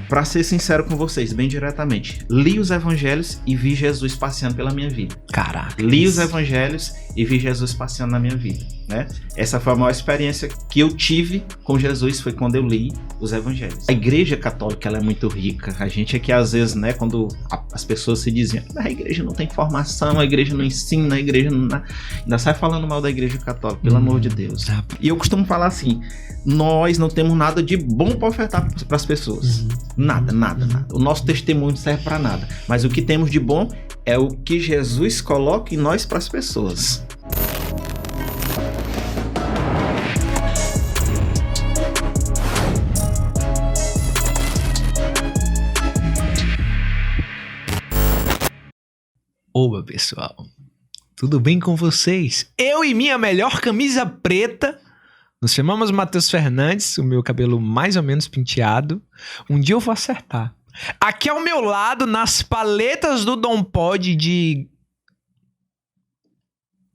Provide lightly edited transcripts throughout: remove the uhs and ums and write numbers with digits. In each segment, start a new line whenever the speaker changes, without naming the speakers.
Pra ser sincero com vocês, bem diretamente, li os evangelhos e vi Jesus passeando pela minha vida.
Caraca.
Li os evangelhos e vi Jesus passeando na minha vida, né? Essa foi a maior experiência que eu tive com Jesus, foi quando eu li os evangelhos. A igreja católica, ela é muito rica. A gente aqui, às vezes, né, quando as pessoas se diziam, a igreja não tem formação, a igreja não ensina, a igreja não... Ainda sai falando mal da igreja católica, pelo amor de Deus. E eu costumo falar assim, nós não temos nada de bom para ofertar para as pessoas. Nada. O nosso testemunho não serve para nada. Mas o que temos de bom é o que Jesus coloca em nós para as pessoas.
Oba, pessoal. Tudo bem com vocês? Eu e minha melhor camisa preta. Nos chamamos Matheus Fernandes, o meu cabelo mais ou menos penteado. Um dia eu vou acertar. Aqui ao meu lado, nas paletas do Dom Pod de...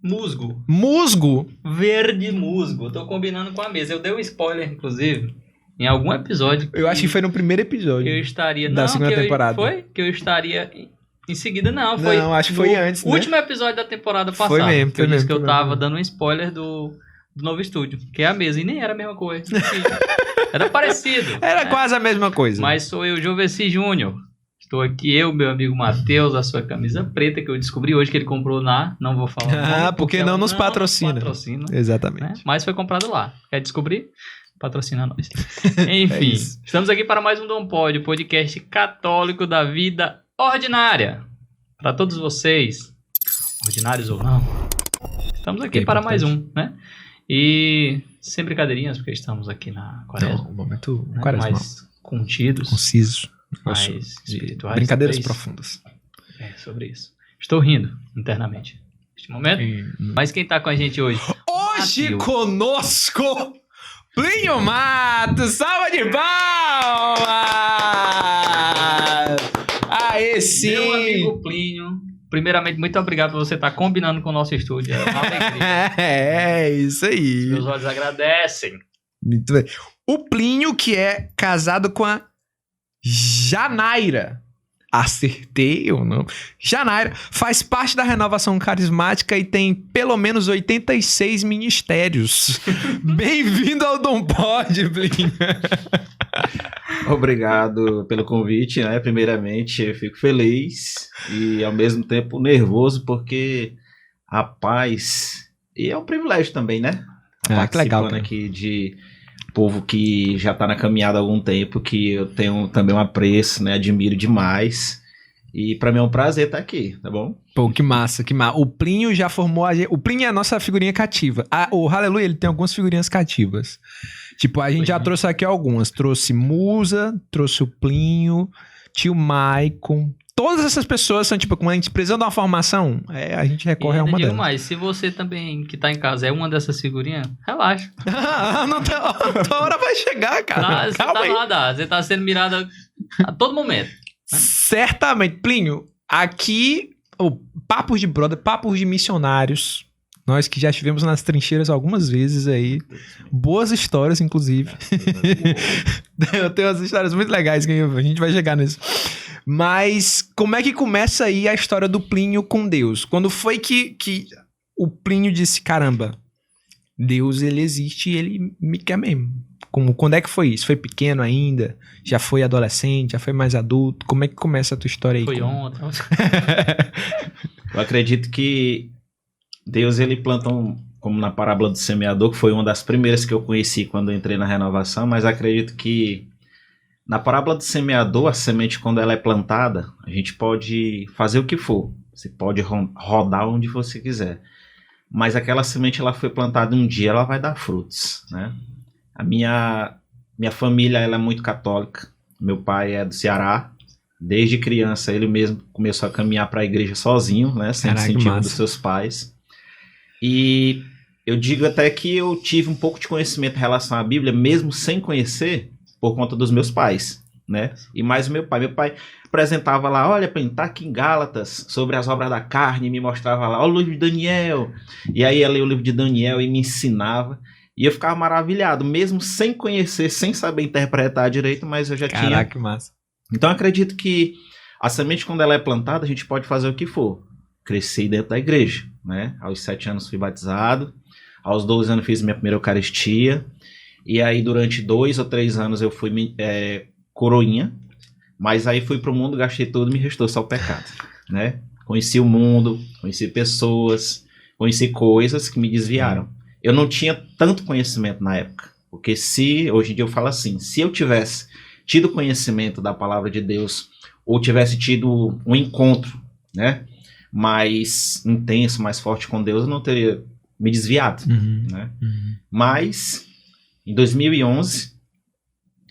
Musgo?
Verde musgo. Eu tô combinando com a mesa. Eu dei um spoiler, inclusive, em algum episódio.
Eu acho que foi no primeiro episódio.
Que eu estaria...
Da segunda temporada.
Foi? Que eu estaria... Em seguida, não.
Não, acho que foi antes, né?
Último episódio da temporada passada.
Foi mesmo.
Eu disse que eu tava dando um spoiler do novo estúdio, que é a mesa. E nem era a mesma coisa. Era parecido.
Era quase a mesma coisa.
Mas sou eu, Joveci Júnior. Estou aqui, eu, meu amigo Matheus, a sua camisa preta, que eu descobri hoje que ele comprou não vou falar.
Porque não nos patrocina. Exatamente.
Né? Mas foi comprado lá. Quer descobrir? Patrocina nós. Enfim, estamos aqui para mais um Dom Pod, o podcast católico da vida ordinária. Para todos vocês, ordinários ou não, estamos aqui para mais um, né? E sem brincadeirinhas, porque estamos aqui na quaresma.
Não, um momento
né?
quaresma.
Mais contidos.
Conciso.
Mais espirituais.
Brincadeiras
talvez.
profundas.
É, sobre isso. Estou rindo internamente neste momento. Mas quem tá com a gente hoje?
Hoje
Matheus.
conosco, Plínio Matos. Salva de palmas! Aê, sim!
Meu amigo Plínio, primeiramente, muito obrigado por você estar combinando com o nosso estúdio. É uma alegria.
É, isso aí.
Meus olhos agradecem.
Muito bem. O Plínio, que é casado com a Janaira. Acertei ou não? Janaira faz parte da Renovação Carismática e tem pelo menos 86 ministérios. Bem-vindo ao Dom Pod, Plínio.
Obrigado pelo convite, né? Primeiramente, eu fico feliz e ao mesmo tempo nervoso, porque, rapaz, e é um privilégio também, né?
Que legal, cara.
Aqui de povo que já tá na caminhada há algum tempo, que eu tenho também um apreço, né? Admiro demais. E pra mim é um prazer estar aqui, tá bom?
Pô, que massa, que massa. O Plínio já formou o Plínio é a nossa figurinha cativa. O Hallelujah, ele tem algumas figurinhas cativas. Tipo, a gente já trouxe aqui algumas. Trouxe Musa, trouxe o Plínio, tio Maicon. Todas essas pessoas são, tipo, quando a gente precisa de uma formação, a gente recorre a uma delas.
Mais, se você também, que tá em casa, é uma dessas figurinhas, relaxa.
Não tem, a hora vai chegar, cara. Calma aí.
Você tá sendo mirada a todo momento. Né?
Certamente. Plínio, aqui, papos de brother, papos de missionários. Nós que já estivemos nas trincheiras algumas vezes aí. Boas histórias, inclusive. Eu tenho umas histórias muito legais que a gente vai chegar nisso. Mas como é que começa aí a história do Plínio com Deus? Quando foi que o Plínio disse, caramba, Deus ele existe e ele me quer mesmo? Quando é que foi isso? Foi pequeno ainda? Já foi adolescente? Já foi mais adulto? Como é que começa a tua história aí?
Foi ontem.
Eu acredito que Deus ele planta como na parábola do semeador, que foi uma das primeiras que eu conheci quando eu entrei na renovação, mas acredito que na parábola do semeador, a semente quando ela é plantada, a gente pode fazer o que for. Você pode rodar onde você quiser. Mas aquela semente ela foi plantada um dia, ela vai dar frutos, né? A minha família ela é muito católica. Meu pai é do Ceará. Desde criança ele mesmo começou a caminhar para a igreja sozinho, né? Sem incentivo dos seus pais. E eu digo até que eu tive um pouco de conhecimento em relação à Bíblia, mesmo sem conhecer, por conta dos meus pais, né? E mais o meu pai. Meu pai apresentava lá, olha, tá aqui em Gálatas, sobre as obras da carne, me mostrava lá, olha o livro de Daniel. E aí eu lia o livro de Daniel e me ensinava. E eu ficava maravilhado, mesmo sem conhecer, sem saber interpretar direito, mas eu já tinha.
Caraca, que massa.
Então eu acredito que a semente, quando ela é plantada, a gente pode fazer o que for. Cresci dentro da igreja, né? Aos 7 anos fui batizado, aos 12 anos fiz minha primeira Eucaristia, e aí durante 2 ou 3 anos eu fui coroinha, mas aí fui pro mundo, gastei tudo, me restou só o pecado, né? Conheci o mundo, conheci pessoas, conheci coisas que me desviaram. Eu não tinha tanto conhecimento na época, porque hoje em dia eu falo assim, se eu tivesse tido conhecimento da palavra de Deus, ou tivesse tido um encontro, né, mais intenso, mais forte com Deus, eu não teria me desviado, né? Mas, em 2011,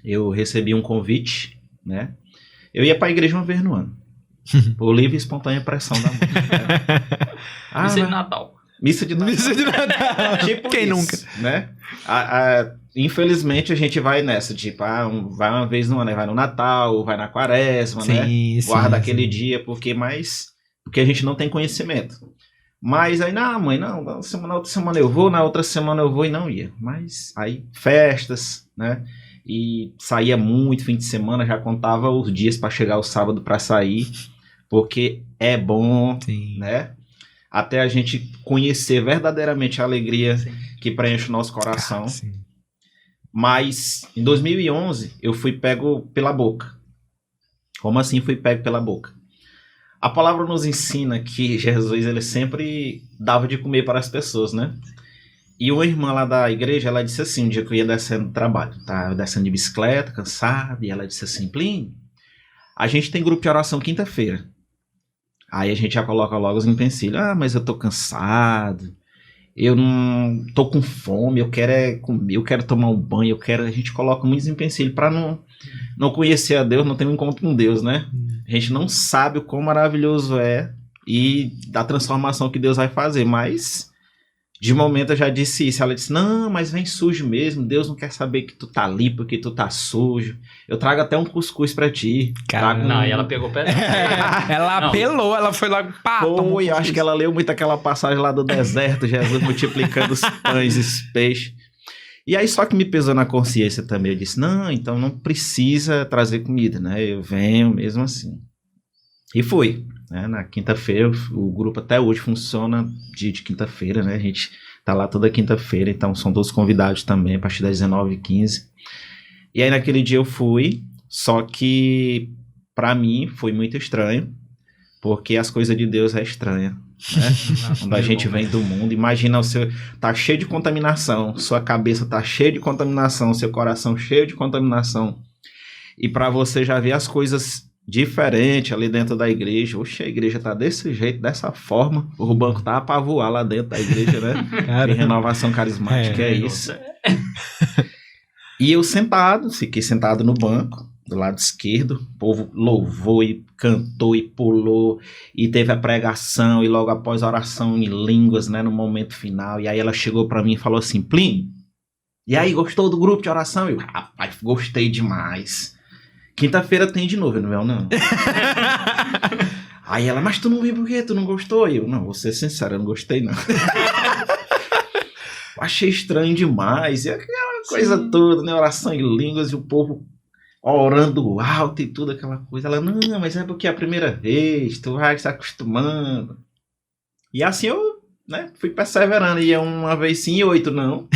eu recebi um convite, né? Eu ia para a igreja uma vez no ano, por livre e espontânea pressão da mãe. Né?
Missa de Natal.
Missa de Natal. Tipo
quem
isso,
nunca?
Né? Infelizmente a gente vai nessa, tipo, vai uma vez no ano, vai no Natal, vai na Quaresma, né? Guarda aquele dia, porque a gente não tem conhecimento. Mas aí, não, mãe, não, na outra semana eu vou, na outra semana eu vou e não ia. Mas aí, festas, né? E saía muito fim de semana, já contava os dias para chegar o sábado para sair, porque é bom, né? Até a gente conhecer verdadeiramente a alegria que preenche o nosso coração. Mas, em 2011, eu fui pego pela boca. Como assim fui pego pela boca? A palavra nos ensina que Jesus, ele sempre dava de comer para as pessoas, né? E uma irmã lá da igreja, ela disse assim, um dia que eu ia descendo do trabalho, tá? Descendo de bicicleta, cansado, e ela disse assim, Plínio, a gente tem grupo de oração quinta-feira. Aí a gente já coloca logo os empecilhos. Mas eu tô cansado, eu não tô com fome, eu quero comer, eu quero tomar um banho, a gente coloca muitos empecilhos para não conhecer a Deus, não ter um encontro com Deus, né? A gente não sabe o quão maravilhoso é e da transformação que Deus vai fazer, mas de momento eu já disse isso. Ela disse, não, mas vem sujo mesmo, Deus não quer saber que tu tá limpo, que tu tá sujo. Eu trago até um cuscuz pra ti.
Não, e ela pegou pé.
Ela apelou, ela foi logo, pá.
Foi, eu acho que ela leu muito aquela passagem lá do deserto, Jesus multiplicando os pães e os peixes. E aí só que me pesou na consciência também, eu disse, não, então não precisa trazer comida, né? Eu venho mesmo assim. E fui. Né? Na quinta-feira, o grupo até hoje funciona de quinta-feira, né? A gente tá lá toda quinta-feira, então são todos convidados também, a partir das 19h15. E aí naquele dia eu fui, só que pra mim foi muito estranho, porque as coisas de Deus é estranha, né? Quando a gente vem do mundo, imagina tá cheio de contaminação, sua cabeça tá cheia de contaminação, seu coração cheio de contaminação, e pra você já ver as coisas diferente ali dentro da igreja. Oxe, a igreja tá desse jeito, dessa forma. O banco tá pra voar lá dentro da igreja, né? Tem renovação carismática, é isso. E eu fiquei sentado no banco, do lado esquerdo. O povo louvou e cantou e pulou. E teve a pregação e logo após a oração em línguas, né? No momento final. E aí ela chegou pra mim e falou assim, Plínio, e aí, gostou do grupo de oração? Eu, rapaz, gostei demais. Quinta-feira tem de novo, não é não? Aí ela, mas tu não veio por quê? Tu não gostou? Eu, não, vou ser sincero, eu não gostei não. Achei estranho demais. E aquela coisa toda, né? Oração em línguas e o povo orando alto e tudo, aquela coisa. Ela, não, mas é porque é a primeira vez, tu vai se acostumando. E assim eu, né, fui perseverando. Ia uma vez sim e 8 não.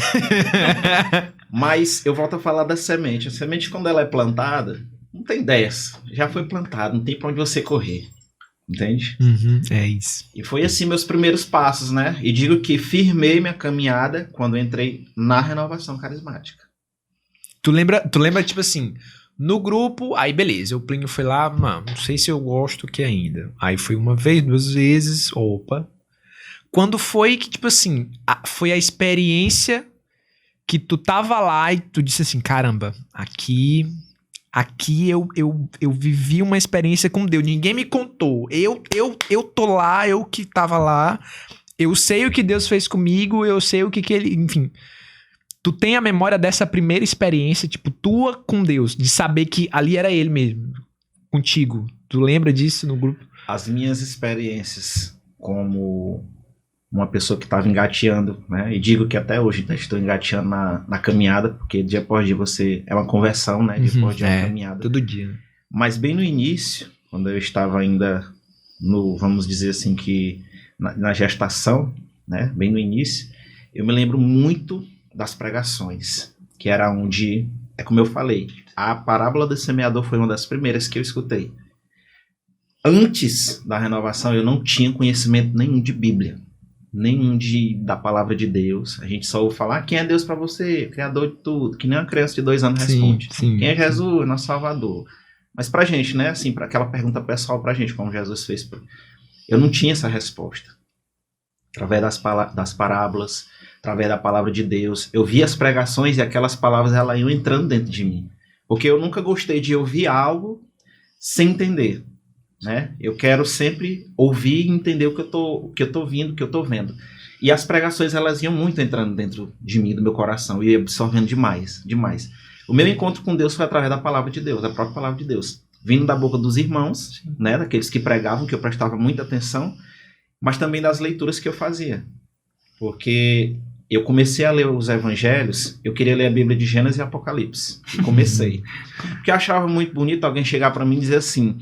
Mas eu volto a falar da semente. A semente, quando ela é plantada, não tem 10. Já foi plantado, não tem pra onde você correr. Entende?
É isso.
E foi assim meus primeiros passos, né? E digo que firmei minha caminhada quando entrei na renovação carismática.
Tu lembra, tipo assim, no grupo, aí beleza, o Plínio foi lá, mano, não sei se eu gosto que ainda. Aí foi uma vez, 2 vezes, opa. Quando foi que, tipo assim, foi a experiência que tu tava lá e tu disse assim, caramba, aqui eu vivi uma experiência com Deus, ninguém me contou, eu tô lá, eu que tava lá, eu sei o que Deus fez comigo, eu sei o que ele, enfim, tu tem a memória dessa primeira experiência, tipo, tua com Deus, de saber que ali era ele mesmo, contigo, tu lembra disso no grupo?
As minhas experiências como uma pessoa que estava engateando, né? E digo que até hoje estou engateando na caminhada, porque dia após dia você é uma conversão, né? Dia após dia é uma caminhada.
Todo dia, né?
Mas bem no início, quando eu estava ainda no, vamos dizer assim, que na gestação, né? Bem no início, eu me lembro muito das pregações, que era onde, é como eu falei, a parábola do semeador foi uma das primeiras que eu escutei. Antes da renovação, eu não tinha conhecimento nenhum de Bíblia, nenhum da palavra de Deus. A gente só ouve falar, quem é Deus para você? Criador de tudo. Que nem uma criança de 2 anos responde. Quem é Jesus? Nosso Salvador. Mas pra gente, né? Assim, para aquela pergunta pessoal pra gente, como Jesus fez. Eu não tinha essa resposta. Através das parábolas, através da palavra de Deus. Eu via as pregações e aquelas palavras, elas iam entrando dentro de mim. Porque eu nunca gostei de ouvir algo sem entender. Né? Eu quero sempre ouvir e entender o que eu tô ouvindo, o que eu tô vendo. E as pregações, elas iam muito entrando dentro de mim, do meu coração, e absorvendo demais, demais. O meu encontro com Deus foi através da palavra de Deus, da própria palavra de Deus. Vindo da boca dos irmãos, né? Daqueles que pregavam, que eu prestava muita atenção, mas também das leituras que eu fazia. Porque eu comecei a ler os evangelhos, eu queria ler a Bíblia de Gênesis e Apocalipse. E comecei. Porque eu achava muito bonito alguém chegar para mim e dizer assim,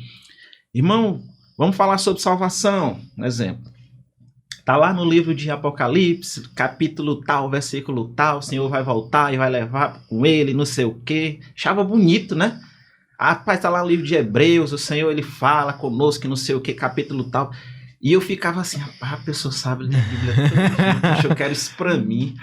irmão, vamos falar sobre salvação, um exemplo. Tá lá no livro de Apocalipse, capítulo tal, versículo tal, o Senhor vai voltar e vai levar com ele, não sei o quê. Achava bonito, né? Ah, rapaz, tá lá no livro de Hebreus, o Senhor, ele fala conosco, não sei o quê, capítulo tal. E eu ficava assim, rapaz, a pessoa sabe ler a Bíblia toda, eu quero isso pra mim.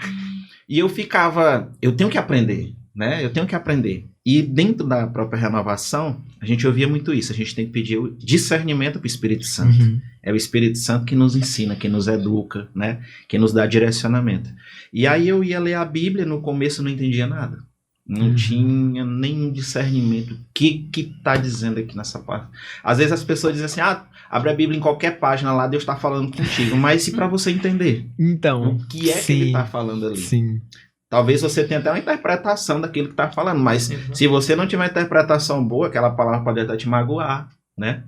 E eu ficava, eu tenho que aprender, né? Eu tenho que aprender. E dentro da própria renovação, a gente ouvia muito isso. A gente tem que pedir o discernimento para o Espírito Santo. É o Espírito Santo que nos ensina, que nos educa, né? Que nos dá direcionamento. E aí eu ia ler a Bíblia, no começo eu não entendia nada. Não tinha nenhum discernimento. O que está dizendo aqui nessa parte? Às vezes as pessoas dizem assim, abre a Bíblia em qualquer página lá, Deus está falando contigo. Mas e para você entender?
Então,
o que é que ele está falando ali?
Sim.
Talvez você tenha até uma interpretação daquilo que está falando, mas se você não tiver uma interpretação boa, aquela palavra pode até te magoar, né?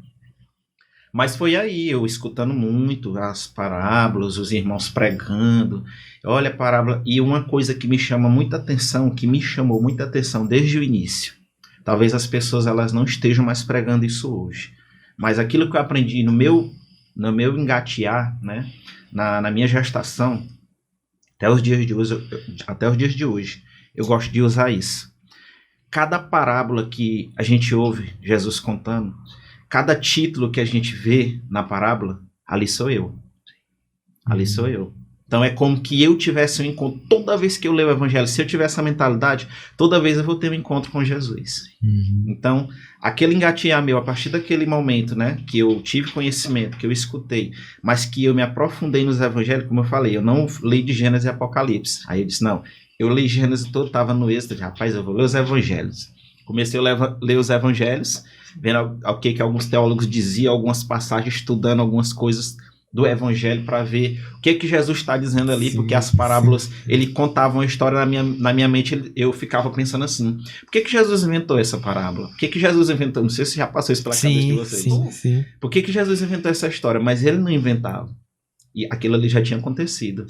Mas foi aí, eu escutando muito as parábolas, os irmãos pregando, olha a parábola, e uma coisa que me chama muita atenção, que me chamou muita atenção desde o início, talvez as pessoas elas não estejam mais pregando isso hoje, mas aquilo que eu aprendi no meu engatear, né, na minha gestação, até os dias de hoje, eu gosto de usar isso. Cada parábola que a gente ouve Jesus contando, cada título que a gente vê na parábola, ali sou eu. Ali sou eu. Então é como que eu tivesse um encontro, toda vez que eu leio o Evangelho, se eu tiver essa mentalidade, toda vez eu vou ter um encontro com Jesus. Então, aquele engatear meu, a partir daquele momento, né, que eu tive conhecimento, que eu escutei, mas que eu me aprofundei nos Evangelhos, como eu falei, eu não li de Gênesis e Apocalipse. Aí eu disse, não, eu li Gênesis todo, estava no êxtase, rapaz, eu vou ler os Evangelhos. Comecei a ler os Evangelhos, vendo o que alguns teólogos diziam, algumas passagens, estudando algumas coisas do Evangelho para ver o que Jesus está dizendo ali, porque as parábolas, ele contava uma história na minha mente, eu ficava pensando assim, por que Jesus inventou essa parábola? Por que Jesus inventou? Não sei se já passou isso pela cabeça de vocês.
Sim.
Por que Jesus inventou essa história? Mas ele não inventava. E aquilo ali já tinha acontecido.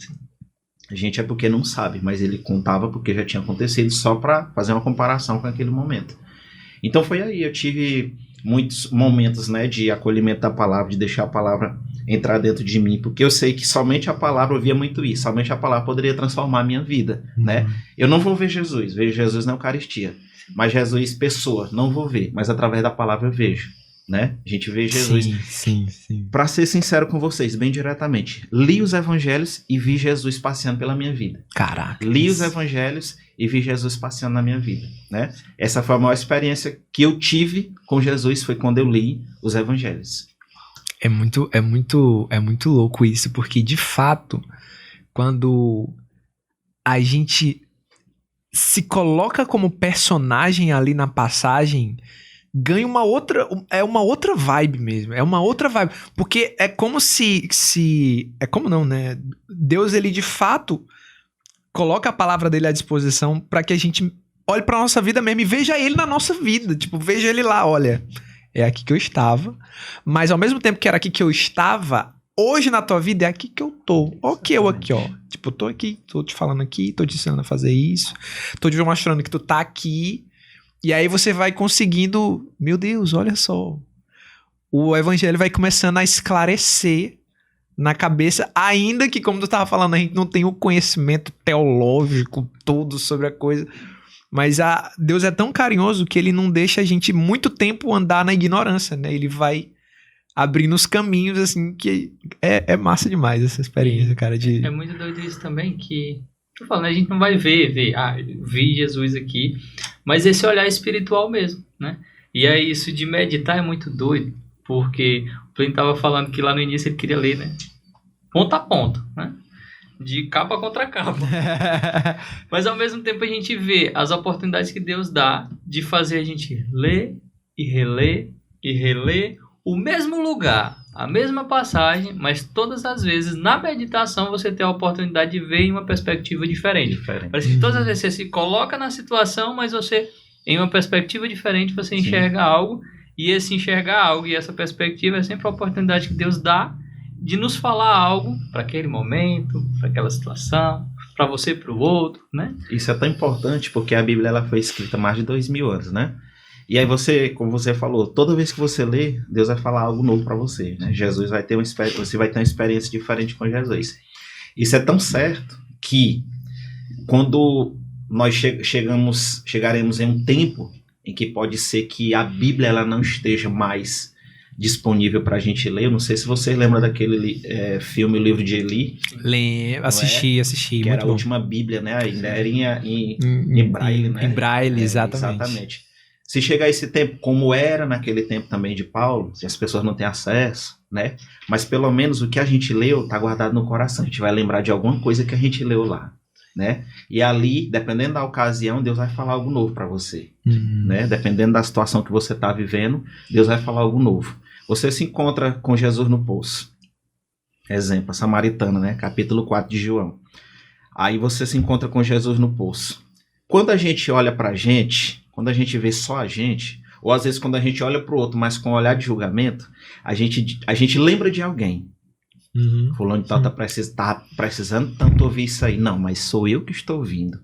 A gente é porque não sabe, mas ele contava porque já tinha acontecido, só para fazer uma comparação com aquele momento. Então foi aí, eu tive muitos momentos, né, de acolhimento da palavra, de deixar a palavra entrar dentro de mim, porque eu sei que somente a palavra, eu via muito isso, somente a palavra poderia transformar a minha vida, né? Eu não vou ver Jesus, vejo Jesus na Eucaristia, mas Jesus, pessoa, não vou ver, mas através da palavra eu vejo, né? A gente vê Jesus.
Sim.
Para ser sincero com vocês, bem diretamente, li os Evangelhos e vi Jesus passeando pela minha vida.
Caraca.
Li os Evangelhos e vi Jesus passeando na minha vida, né? Essa foi a maior experiência que eu tive com Jesus, foi quando eu li os Evangelhos.
É muito louco isso, porque de fato, quando a gente se coloca como personagem ali na passagem, ganha uma outra vibe mesmo, é uma outra vibe, porque é como é como não, né? Deus, ele de fato coloca a palavra dele à disposição para que a gente olhe para nossa vida mesmo e veja ele na nossa vida, tipo, veja ele lá, olha, é aqui que eu estava, mas ao mesmo tempo que era aqui que eu estava, hoje na tua vida é aqui que eu tô. Ok, eu aqui, ó. Tipo, eu tô aqui, tô te falando aqui, tô te ensinando a fazer isso. Tô te mostrando que tu tá aqui. E aí você vai conseguindo... Meu Deus, olha só. O evangelho vai começando a esclarecer na cabeça, ainda que, como tu tava falando, a gente não tem o conhecimento teológico todo sobre a coisa. Mas Deus é tão carinhoso que ele não deixa a gente muito tempo andar na ignorância, né? Ele vai abrindo os caminhos, assim, que é massa demais essa experiência, cara.
É muito doido isso também, que... Eu falo, né? A gente não vai ver, eu vi Jesus aqui, mas esse olhar espiritual mesmo, né? E aí isso de meditar é muito doido, porque o Plínio tava falando que lá no início ele queria ler, né? Ponto a ponto, né? De capa contra capa. Mas ao mesmo tempo a gente vê as oportunidades que Deus dá de fazer a gente ler e reler o mesmo lugar, a mesma passagem, mas todas as vezes na meditação você tem a oportunidade de ver em uma perspectiva diferente. Parece que todas as vezes você se coloca na situação, mas você, em uma perspectiva diferente, você enxerga algo, e esse enxergar algo e essa perspectiva é sempre a oportunidade que Deus dá de nos falar algo para aquele momento, para aquela situação, para você, para o outro, né?
Isso é tão importante porque a Bíblia ela foi escrita há mais de 2000 anos, né? E aí você, como você falou, toda vez que você lê, Deus vai falar algo novo para você, né? Jesus vai ter você vai ter uma experiência diferente com Jesus. Isso é tão certo que quando nós chegaremos em um tempo em que pode ser que a Bíblia ela não esteja mais disponível para a gente ler. Eu não sei se você lembra daquele filme, o livro de Eli.
Lembro, assisti.
Que
muito
era a
bom.
última Bíblia, né? Ainda era em braille, né?
Em braille, exatamente.
Exatamente. Se chegar esse tempo, como era naquele tempo também de Paulo, se as pessoas não têm acesso, né? Mas pelo menos o que a gente leu está guardado no coração. A gente vai lembrar de alguma coisa que a gente leu lá, né? E ali, dependendo da ocasião, Deus vai falar algo novo para você, né? Dependendo da situação que você está vivendo, Deus vai falar algo novo. Você se encontra com Jesus no poço. Exemplo, a samaritana, né? Capítulo 4 de João. Aí você se encontra com Jesus no poço. Quando a gente olha pra gente, quando a gente vê só a gente, ou às vezes quando a gente olha pro outro, mas com um olhar de julgamento, a gente lembra de alguém. Fulano de tal tá precisando tanto ouvir isso aí. Não, mas sou eu que estou ouvindo.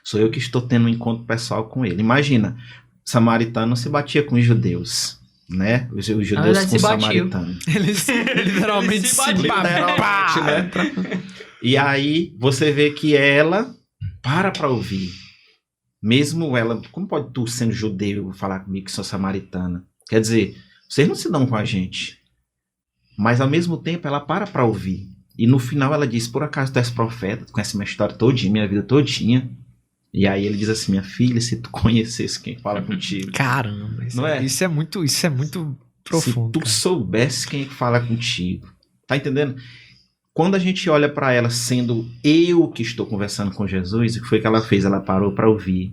Sou eu que estou tendo um encontro pessoal com ele. Imagina, samaritano se batia com os judeus, né? Os judeus com os samaritanos.
Eles literalmente se
Literalmente, né? E aí você vê que ela para ouvir. Mesmo ela, como pode tu, sendo judeu, falar comigo que sou samaritana? Quer dizer, vocês não se dão com a gente. Mas ao mesmo tempo ela para ouvir. E no final ela diz, por acaso tu és profeta? Tu conhece minha história todinha, minha vida todinha. E aí ele diz assim, minha filha, se tu conhecesse quem fala contigo.
Caramba, isso é muito profundo.
Se tu soubesse quem fala contigo. Tá entendendo? Quando a gente olha para ela sendo eu que estou conversando com Jesus, o que foi que ela fez? Ela parou para ouvir.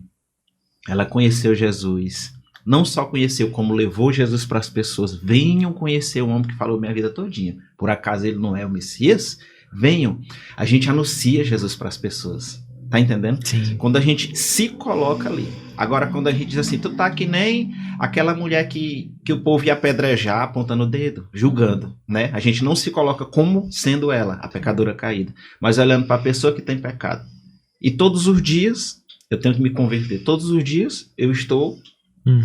Ela conheceu Jesus. Não só conheceu, como levou Jesus para as pessoas. Venham conhecer o homem que falou minha vida todinha. Por acaso ele não é o Messias? Venham. A gente anuncia Jesus para as pessoas. Tá entendendo?
Sim.
Quando a gente se coloca ali. Agora, quando a gente diz assim, tu tá que nem aquela mulher que o povo ia apedrejar, apontando o dedo, julgando, né? A gente não se coloca como sendo ela, a pecadora caída, mas olhando para a pessoa que tem pecado. E todos os dias, eu tenho que me converter. Todos os dias, eu estou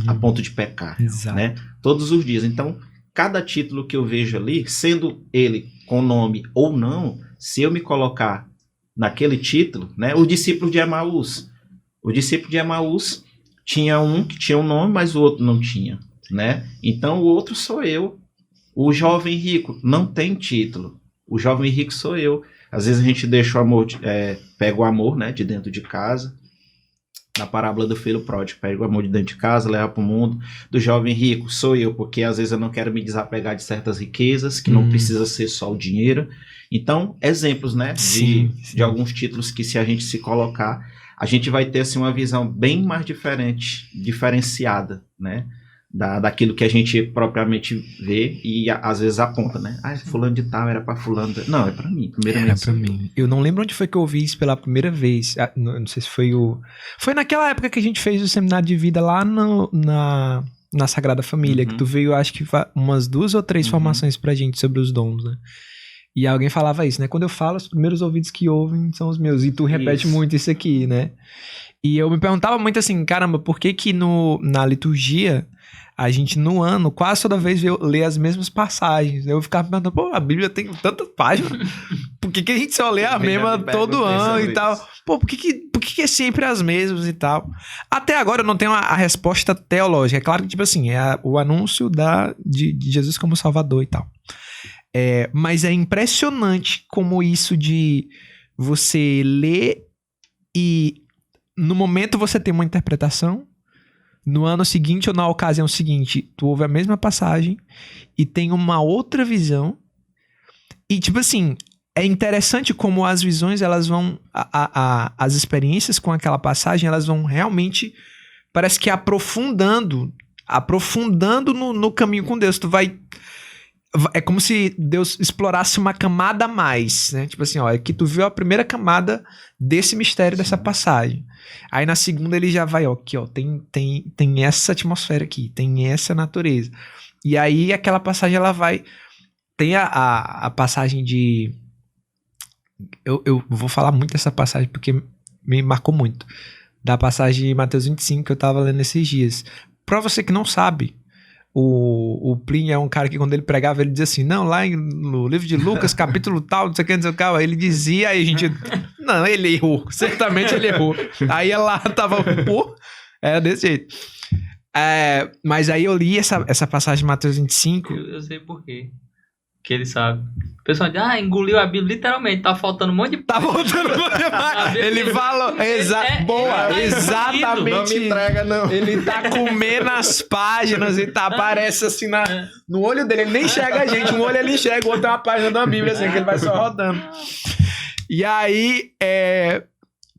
a ponto de pecar, né? Todos os dias. Então, cada título que eu vejo ali, sendo ele com nome ou não, se eu me colocar naquele título, né? O discípulo de Emaús. O discípulo de Emaús tinha um que tinha um nome, mas o outro não tinha, né? Então o outro sou eu. O jovem rico não tem título. O jovem rico sou eu. Às vezes a gente deixa o amor, pega o amor, né, de dentro de casa. Na parábola do filho pródigo, pega o amor de dentro de casa, leva para o mundo. Do jovem rico sou eu, porque às vezes eu não quero me desapegar de certas riquezas, que não precisa ser só o dinheiro. Então, exemplos, né, de alguns títulos que se a gente se colocar, a gente vai ter assim, uma visão bem mais diferenciada, né, daquilo que a gente propriamente vê e às vezes aponta, né? Ah, fulano de tal era para fulano. Não, é para mim, primeiramente.
Era para mim. Eu não lembro onde foi que eu ouvi isso pela primeira vez. Não sei se foi Foi naquela época que a gente fez o seminário de vida lá na Sagrada Família, que tu veio, acho que umas 2 ou 3 formações pra gente sobre os dons, né? E alguém falava isso, né? Quando eu falo, os primeiros ouvidos que ouvem são os meus. E tu repete muito isso aqui, né? E eu me perguntava muito assim, caramba, por que que na liturgia a gente no ano quase toda vez lê as mesmas passagens? Eu ficava perguntando, pô, a Bíblia tem tantas páginas, por que a gente só lê a mesma todo ano e tal? Pô, por que é sempre as mesmas e tal? Até agora eu não tenho a resposta teológica. É claro que, tipo assim, é o anúncio de Jesus como Salvador e tal. Mas é impressionante como isso de você ler e no momento você tem uma interpretação, no ano seguinte ou na ocasião seguinte tu ouve a mesma passagem e tem uma outra visão. E tipo assim, é interessante como as visões elas vão, as experiências com aquela passagem elas vão realmente, parece que aprofundando no caminho com Deus. É como se Deus explorasse uma camada a mais, né? Tipo assim, ó, é que tu viu a primeira camada desse mistério, dessa passagem. Aí na segunda ele já vai, ó, aqui, ó, tem essa atmosfera aqui, tem essa natureza. E aí aquela passagem, ela vai... Tem a passagem de... Eu vou falar muito dessa passagem porque me marcou muito. Da passagem de Mateus 25 que eu tava lendo esses dias. Pra você que não sabe... O Plínio é um cara que quando ele pregava, ele dizia assim, não, lá no livro de Lucas, capítulo tal, não sei o que, aí ele dizia, aí a gente, não, ele errou, certamente ele errou. Aí ela tava, pô, era desse jeito. Mas aí eu li essa passagem de Mateus 25.
Eu sei por quê. Que ele sabe. O pessoal diz, engoliu a Bíblia, literalmente, tá faltando um monte de...
Tá faltando um monte de... Ele fala... Exatamente.
Não me entrega, não.
Ele tá comendo as páginas e aparece assim no olho dele. Ele nem enxerga a gente. Um olho ele enxerga, o outro é uma página da Bíblia, assim, que ele vai só rodando. E aí,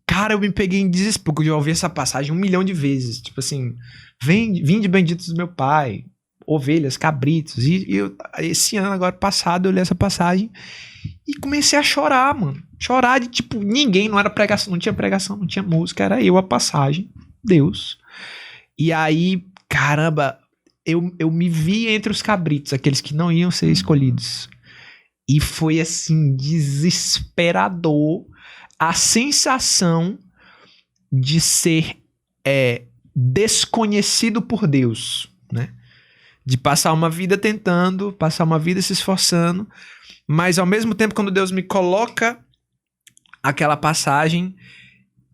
cara, eu me peguei em desespero, porque eu já ouvi essa passagem 1 milhão de vezes. Tipo assim, vinde benditos do meu Pai... ovelhas, cabritos, e esse ano agora passado eu li essa passagem e comecei a chorar, mano, chorar de tipo, ninguém, não era pregação, não tinha pregação, não tinha música, era eu a passagem, Deus, e aí, caramba, eu me vi entre os cabritos, aqueles que não iam ser escolhidos, e foi assim, desesperador a sensação de ser desconhecido por Deus, né? De passar uma vida tentando, passar uma vida se esforçando, mas ao mesmo tempo quando Deus me coloca aquela passagem,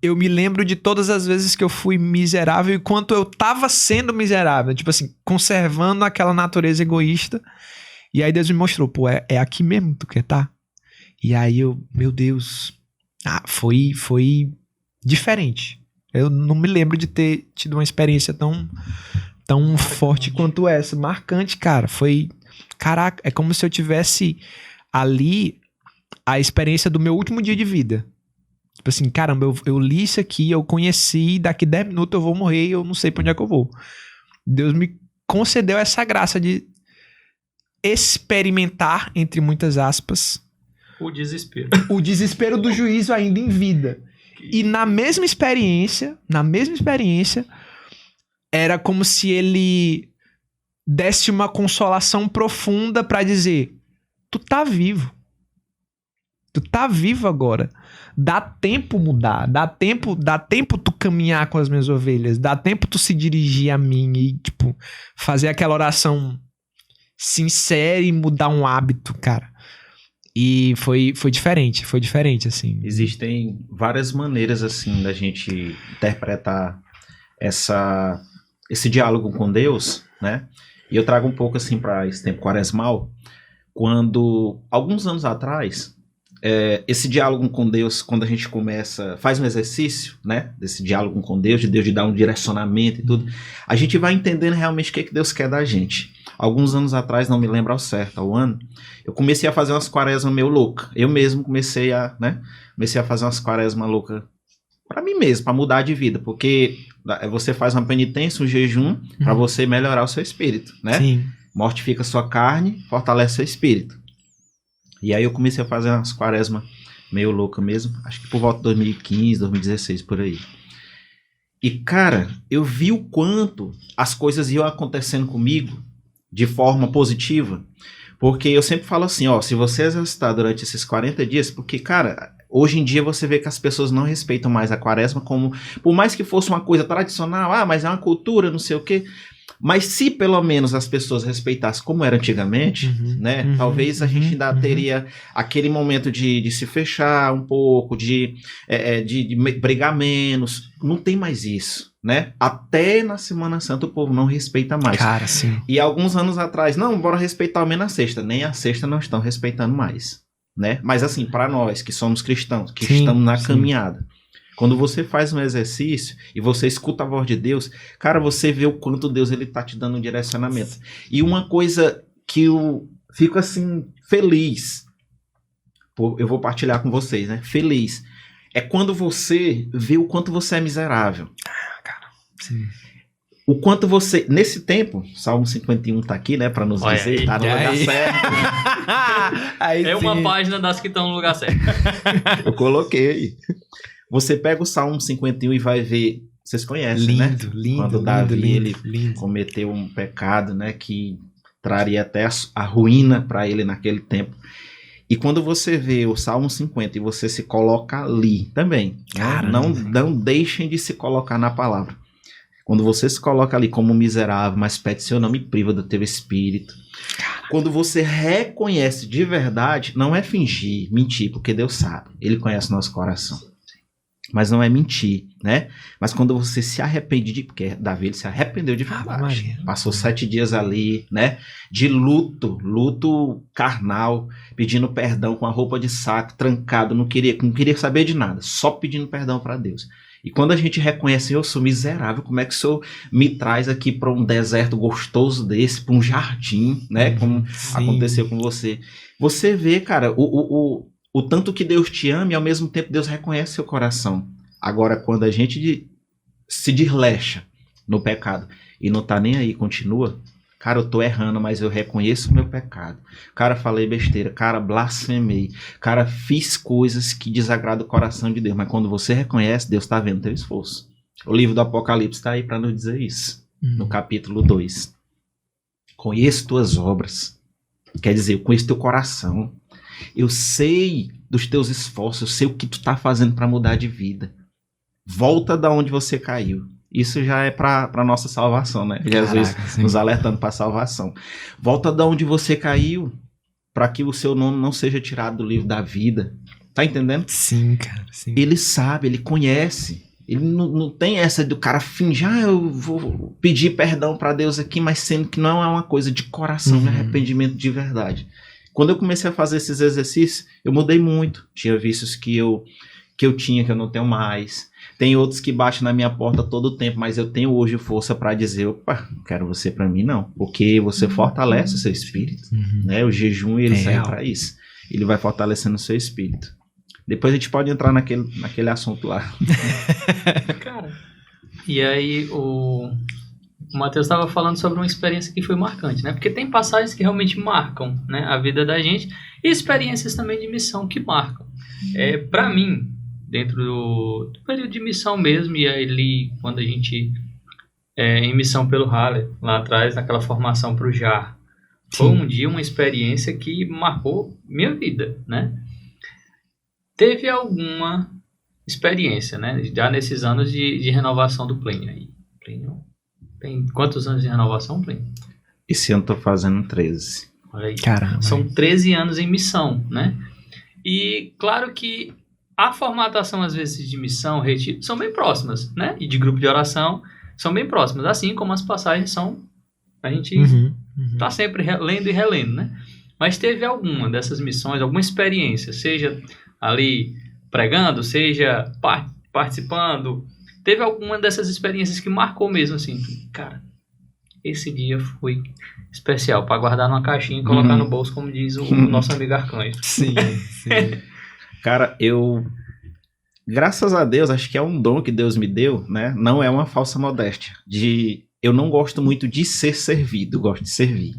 eu me lembro de todas as vezes que eu fui miserável e quanto eu tava sendo miserável, tipo assim, conservando aquela natureza egoísta, e aí Deus me mostrou, pô, é aqui mesmo que tu quer tá? E aí eu, meu Deus, foi diferente. Eu não me lembro de ter tido uma experiência tão forte quanto essa, marcante, cara, foi, caraca, é como se eu tivesse ali a experiência do meu último dia de vida, tipo assim, caramba, eu li isso aqui, eu conheci, daqui 10 minutos eu vou morrer e eu não sei pra onde é que eu vou. Deus me concedeu essa graça de experimentar, entre muitas aspas,
o desespero
do juízo ainda em vida. E na mesma experiência, era como se ele desse uma consolação profunda pra dizer, tu tá vivo agora, dá tempo mudar, dá tempo tu caminhar com as minhas ovelhas, dá tempo tu se dirigir a mim e tipo, fazer aquela oração sincera e mudar um hábito, cara. E foi diferente, assim.
Existem várias maneiras, assim, da gente interpretar esse diálogo com Deus, né? E eu trago um pouco assim para esse tempo quaresmal, quando, alguns anos atrás, esse diálogo com Deus, quando a gente faz um exercício, né? Desse diálogo com Deus, de Deus de dar um direcionamento e tudo, a gente vai entendendo realmente o que Deus quer da gente. Alguns anos atrás, não me lembro ao certo, ao ano, eu comecei a fazer umas quaresmas meio loucas. Eu mesmo comecei a fazer umas quaresmas loucas para mim mesmo, para mudar de vida, porque você faz uma penitência, um jejum, para você melhorar o seu espírito, né?
Sim.
Mortifica sua carne, fortalece seu espírito. E aí eu comecei a fazer umas quaresmas meio louca mesmo, acho que por volta de 2015, 2016, por aí. E, cara, eu vi o quanto as coisas iam acontecendo comigo de forma positiva, Porque eu sempre falo assim, ó, se você exercitar durante esses 40 dias, porque, cara, hoje em dia você vê que as pessoas não respeitam mais a quaresma como, por mais que fosse uma coisa tradicional, mas é uma cultura, não sei o quê. Mas se pelo menos as pessoas respeitassem como era antigamente, né? Talvez a gente ainda teria aquele momento de se fechar um pouco, de brigar menos. Não tem mais isso, né? Até na Semana Santa o povo não respeita mais.
Cara, sim.
E alguns anos atrás, não, bora respeitar ao menos a sexta. Nem a sexta não estão respeitando mais, né? Mas assim, para nós que somos cristãos, que estamos na caminhada, quando você faz um exercício e você escuta a voz de Deus, cara, você vê o quanto Deus ele tá te dando um direcionamento. E uma coisa que eu fico assim, feliz, eu vou partilhar com vocês, né? Feliz. É quando você vê o quanto você é miserável.
Cara, sim.
O quanto você... Nesse tempo, Salmo 51 tá aqui, né? Pra nos dizer, tá no lugar certo.
É uma página das que estão no lugar certo.
Eu coloquei. Você pega o Salmo 51 e vai ver... Vocês conhecem, né?
Lindo,
quando Davi ele cometeu um pecado, né? Que traria até a ruína para ele naquele tempo. E quando você vê o Salmo 50 e você se coloca ali também, né? Não deixem de se colocar na palavra. Quando você se coloca ali como miserável, mas pede, Senhor, não me priva do teu espírito. Quando você reconhece de verdade, não é fingir, mentir, porque Deus sabe. Ele conhece o nosso coração. Mas não é mentir, né? Mas quando você se arrepende, porque Davi ele se arrependeu de verdade. Passou 7 dias ali, né? De luto carnal, pedindo perdão com a roupa de saco, trancado, não queria saber de nada, só pedindo perdão para Deus. E quando a gente reconhece, eu sou miserável, como é que o Senhor me traz aqui para um deserto gostoso desse, para um jardim, né? Como aconteceu com você. Você vê, cara, o tanto que Deus te ama e ao mesmo tempo Deus reconhece seu coração. Agora, quando a gente se deslecha no pecado e não tá nem aí, continua, cara, eu tô errando, mas eu reconheço o meu pecado. Cara, falei besteira, cara, blasfemei, cara, fiz coisas que desagradam o coração de Deus, mas quando você reconhece, Deus tá vendo teu esforço. O livro do Apocalipse tá aí para nos dizer isso, no capítulo 2. Conheço tuas obras, quer dizer, eu conheço teu coração. Eu sei dos teus esforços, eu sei o que tu tá fazendo para mudar de vida. Volta da onde você caiu. Isso já é para nossa salvação, né? Jesus nos alertando para a salvação. Volta da onde você caiu, para que o seu nome não seja tirado do livro da vida. Tá entendendo?
Sim, cara. Sim.
Ele sabe, ele conhece. Ele não tem essa do cara fingir, eu vou pedir perdão para Deus aqui, mas sendo que não é uma coisa de coração, arrependimento de verdade. Quando eu comecei a fazer esses exercícios, eu mudei muito. Tinha vícios que eu tinha, que eu não tenho mais. Tem outros que batem na minha porta todo o tempo, mas eu tenho hoje força para dizer, opa, não quero você para mim não. Porque você fortalece o seu espírito. Né? O jejum, ele serve para isso. Ele vai fortalecendo o seu espírito. Depois a gente pode entrar naquele assunto lá.
Cara, e aí o Matheus estava falando sobre uma experiência que foi marcante, né? Porque tem passagens que realmente marcam, né, a vida da gente e experiências também de missão que marcam. Para mim, dentro do período de missão mesmo, e ali quando a gente em missão pelo Halle, lá atrás, naquela formação para o JAR, foi um dia uma experiência que marcou minha vida, né? Teve alguma experiência, né, já nesses anos de renovação do Plínio aí? Plínio tem quantos anos de renovação, Plínio?
Esse ano eu tô fazendo 13.
Olha aí.
Caramba.
São 13 anos em missão, né? E claro que a formatação, às vezes, de missão, retiro, são bem próximas, né? E de grupo de oração, são bem próximas. Assim como as passagens são... A gente tá sempre lendo e relendo, né? Mas teve alguma dessas missões, alguma experiência, seja ali pregando, seja participando... Teve alguma dessas experiências que marcou mesmo, assim, cara, esse dia foi especial, para guardar numa caixinha e colocar no bolso, como diz o nosso amigo Arcanjo.
Sim.
Cara, graças a Deus, acho que é um dom que Deus me deu, né? Não é uma falsa modéstia. Eu não gosto muito de ser servido, gosto de servir.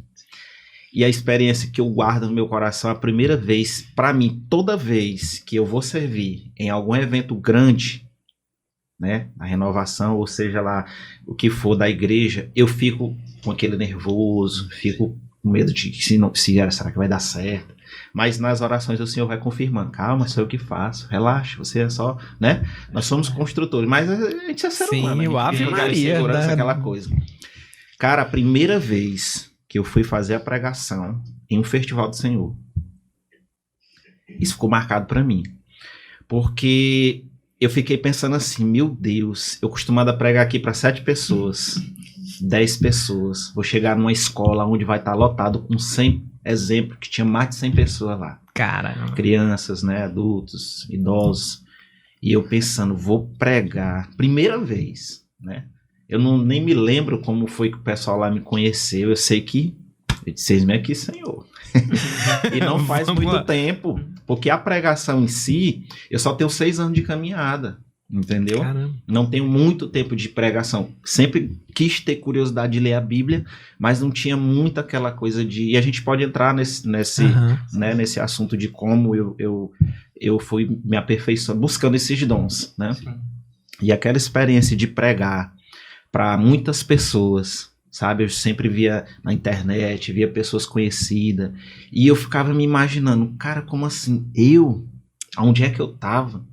E a experiência que eu guardo no meu coração, a primeira vez, para mim, toda vez que eu vou servir em algum evento grande, né, a renovação, ou seja lá, o que for da igreja, eu fico com aquele nervoso, fico com medo de que será que vai dar certo? Mas nas orações o Senhor vai confirmando, calma, sou eu que faço, relaxa, você é só, né? Nós somos construtores, mas a gente é ser humano.
Sim, o Ave
Maria,
Maria,
segurança,
né?
aquela coisa. Cara, a primeira vez que eu fui fazer a pregação em um festival do Senhor, isso ficou marcado pra mim. Porque eu fiquei pensando assim, meu Deus, eu costumado a pregar aqui para 7 pessoas, 10 pessoas. Vou chegar numa escola onde vai estar lotado com 100 exemplos, que tinha mais de 100 pessoas lá.
Caramba.
Crianças, né, adultos, idosos. E eu pensando, vou pregar, primeira vez, né? Eu nem me lembro como foi que o pessoal lá me conheceu. Eu sei que eu disse, "Eis-me aqui, Senhor." E não faz
Vamos
muito
lá.
tempo, porque a pregação em si, eu só tenho 6 anos de caminhada, entendeu?
Caramba.
Não tenho muito tempo de pregação. Sempre quis ter curiosidade de ler a Bíblia, mas não tinha muito aquela coisa de... E a gente pode entrar nesse
Aham.
né, nesse assunto de como eu fui me aperfeiçoando, buscando esses dons, né?
Sim.
E aquela experiência de pregar para muitas pessoas, sabe? Eu sempre via na internet, via pessoas conhecidas, e eu ficava me imaginando, cara, como assim? Onde é que eu tava?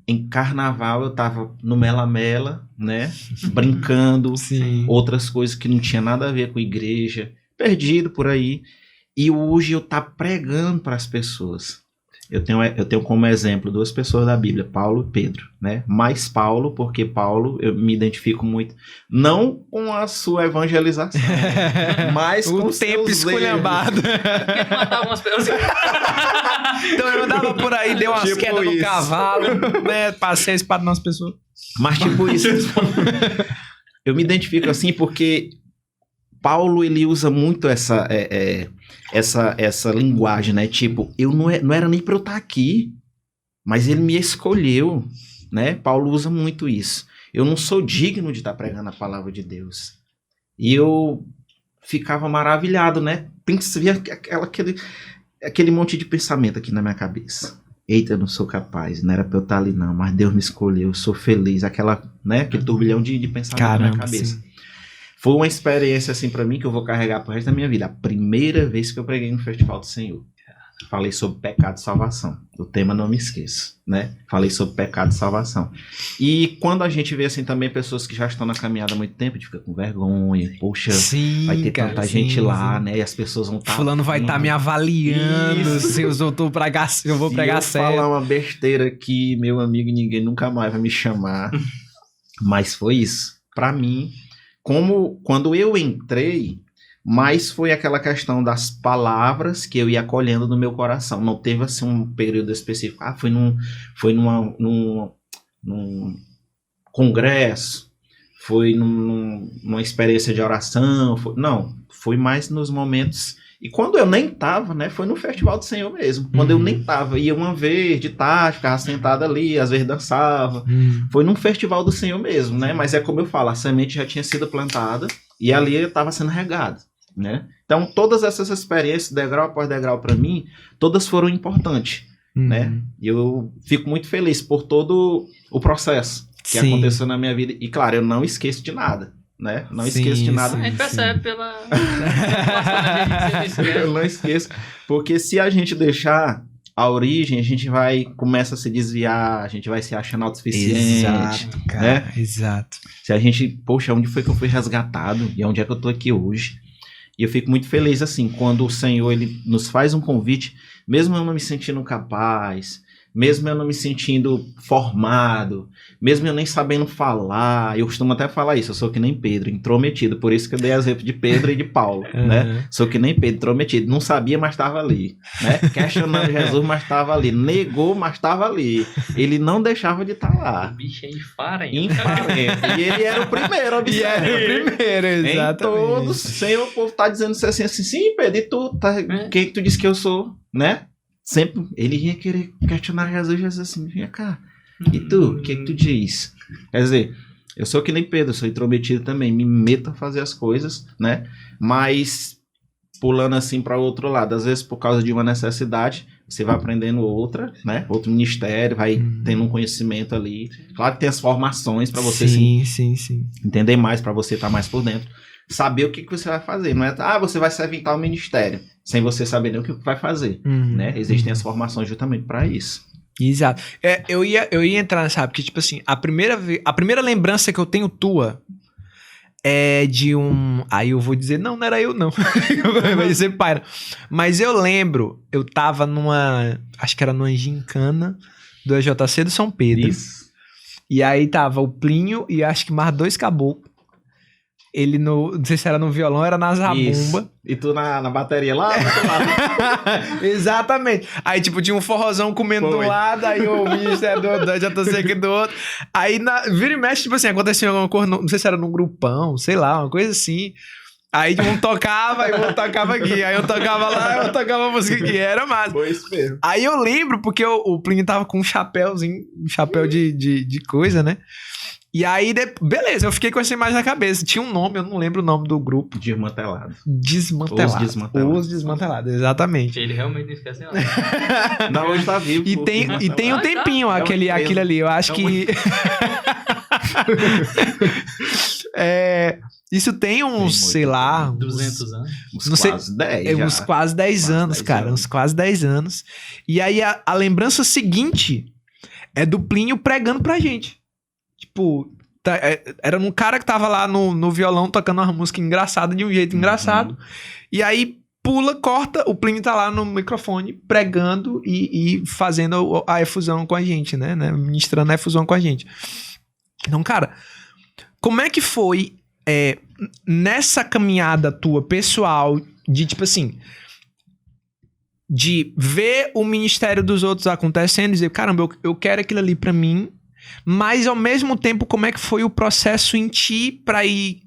Em carnaval eu tava no Mela-Mela, né? Brincando,
Sim.
outras coisas que não tinha nada a ver com igreja, perdido por aí. E hoje eu tá pregando para as pessoas. Eu tenho como exemplo 2 pessoas da Bíblia, Paulo e Pedro, né? Mais Paulo, porque Paulo eu me identifico muito, não com a sua evangelização, mas com
O
os
tempo
seus
esculhambado.
Porque matava umas pessoas.
Então eu andava por aí, dei umas
Tipo
quedas no
isso.
cavalo, né? Passei a espada nas pessoas.
Mas tipo isso, eu me identifico assim porque Paulo ele usa muito essa linguagem, né? Tipo, eu não era nem para eu estar aqui, mas ele me escolheu, né? Paulo usa muito isso. Eu não sou digno de estar pregando a palavra de Deus. E eu ficava maravilhado, né? Via aquele monte de pensamento aqui na minha cabeça. Eita, eu não sou capaz, não era pra eu estar ali não, mas Deus me escolheu, eu sou feliz. Aquele turbilhão de pensamento na minha cabeça.
sim.
Foi uma experiência assim pra mim que eu vou carregar pro resto da minha vida. A primeira vez que eu preguei no Festival do Senhor. Falei sobre pecado e salvação. O tema não me esqueço, né? Falei sobre pecado e salvação. E quando a gente vê assim também pessoas que já estão na caminhada há muito tempo, a gente fica com vergonha. Poxa,
Sim,
vai ter
cara,
tanta
sim,
gente lá,
sim.
né? E as pessoas vão estar...
Fulano vai estar me avaliando se eu vou pregar
Se eu
certo.
falar uma besteira aqui, meu amigo, ninguém nunca mais vai me chamar. Mas foi isso. Pra mim, quando eu entrei, mas foi aquela questão das palavras que eu ia acolhendo no meu coração. Não teve assim um período específico. Foi num congresso, foi numa experiência de oração. Não, foi mais nos momentos. E quando eu nem tava, né? Foi no Festival do Senhor mesmo. Quando eu nem tava, ia uma vez de tarde, ficava sentado ali, às vezes dançava. Foi num Festival do Senhor mesmo, né? Mas é como eu falo, a semente já tinha sido plantada e ali estava sendo regado, né? Então, todas essas experiências, degrau após degrau, para mim, todas foram importantes, né? E eu fico muito feliz por todo o processo que
Sim.
aconteceu na minha vida. E, claro, eu não esqueço de nada, né? Não esqueço de nada.
A gente percebe pela.
Eu não esqueço. Porque se a gente deixar a origem, a gente começa a se desviar, a gente vai se achando autossuficiente.
Exato, cara. Exato.
Se a gente, poxa, onde foi que eu fui resgatado? E onde é que eu tô aqui hoje? E eu fico muito feliz, assim, quando o Senhor, ele nos faz um convite, mesmo eu não me sentindo capaz, mesmo eu não me sentindo formado, mesmo eu nem sabendo falar, eu costumo até falar isso, eu sou que nem Pedro, intrometido, por isso que eu dei exemplo de Pedro e de Paulo, né? Sou que nem Pedro, intrometido, não sabia, mas estava ali, né? Questionando Jesus, mas estava ali, negou, mas estava ali, ele não deixava de estar lá.
O bicho é infarento.
E ele era o primeiro, observa.
Exatamente.
Em todos, Senhor, o povo tá dizendo assim, sim, Pedro, e tu, quem que tu disse que eu sou, né? Sempre, ele ia querer questionar Jesus assim, vinha cá, e tu, o que tu diz? Quer dizer, eu sou que nem Pedro, sou intrometido também, me meto a fazer as coisas, né? Mas pulando assim para o outro lado, às vezes por causa de uma necessidade, você vai aprendendo outra, né? Outro ministério, vai tendo um conhecimento ali. Claro que tem as formações para você
sim.
entender mais, para você estar mais por dentro. saber o que você vai fazer. Não é, você vai servir tal ministério, sem você saber nem o que vai fazer, né? Existem as formações justamente para isso.
Exato. Eu ia entrar nessa, porque, tipo assim, a primeira lembrança que eu tenho tua é de um... Aí eu vou dizer, não era eu, não. Vai dizer pai. Mas eu lembro, eu tava acho que era numa gincana do EJC do São Pedro.
Isso.
E aí tava o Plínio e acho que mais 2 caboclos. Ele não sei se era no violão, era na zabumba.
E tu na bateria lá?
Exatamente. Aí, tipo, tinha um forrozão comendo do lado, aí o ministério do EJC aqui do outro. Aí, vira e mexe, tipo assim, acontecia alguma coisa, não sei se era num grupão, sei lá, uma coisa assim. Aí um tocava e o outro tocava aqui. Aí eu tocava lá e eu tocava a música aqui. Era massa.
Foi isso mesmo.
Aí eu lembro, porque o Plínio tava com um chapéuzinho, um chapéu de coisa, né? E aí, beleza, eu fiquei com essa imagem na cabeça. Tinha um nome, eu não lembro o nome do grupo.
Desmantelado.
Os Desmantelados, exatamente.
Ele realmente não esquece nada.
Não, hoje tá vivo.
E tem um tempinho aquele ali. Eu acho que... Isso tem uns, sei lá...
200 anos.
Quase 10
uns quase 10 anos, cara. Uns quase 10 anos. E aí, a lembrança seguinte é do Plínio pregando pra gente. Tipo, era um cara que tava lá no violão tocando uma música engraçada de um jeito engraçado. E aí corta, o Plínio tá lá no microfone pregando e fazendo a efusão com a gente, né? Ministrando a efusão com a gente. Então, cara, como é que foi nessa caminhada tua pessoal de, tipo assim, de ver o ministério dos outros acontecendo e dizer, caramba, eu quero aquilo ali pra mim. Mas, ao mesmo tempo, como é que foi o processo em ti pra ir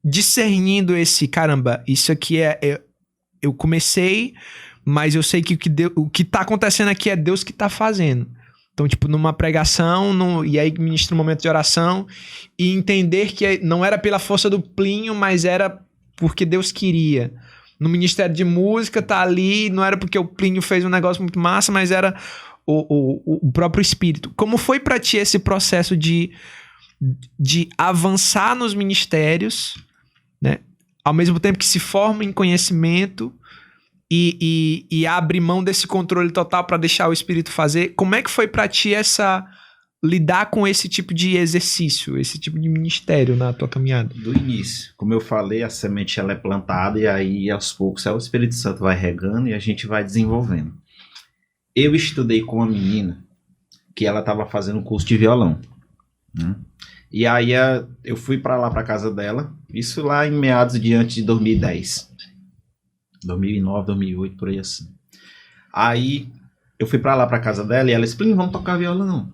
discernindo caramba, isso aqui eu comecei, mas eu sei que o que tá acontecendo aqui é Deus que tá fazendo. Então, tipo, numa pregação, e aí ministra um momento de oração, e entender que não era pela força do Plínio, mas era porque Deus queria. No ministério de música, tá ali, não era porque o Plínio fez um negócio muito massa, mas era... O próprio espírito. Como foi pra ti esse processo de avançar nos ministérios, né? Ao mesmo tempo que se forma em conhecimento e abre mão desse controle total pra deixar o espírito fazer? Como é que foi pra ti lidar com esse tipo de exercício, esse tipo de ministério na tua caminhada?
Do início. Como eu falei, a semente ela é plantada e aí aos poucos o Espírito Santo vai regando e a gente vai desenvolvendo. Eu estudei com uma menina que ela estava fazendo um curso de violão, né? E aí eu fui para lá, para casa dela, isso lá em meados de antes de 2010. 2009, 2008, por aí assim. Aí eu fui para lá, para casa dela, e ela disse, vamos tocar violão.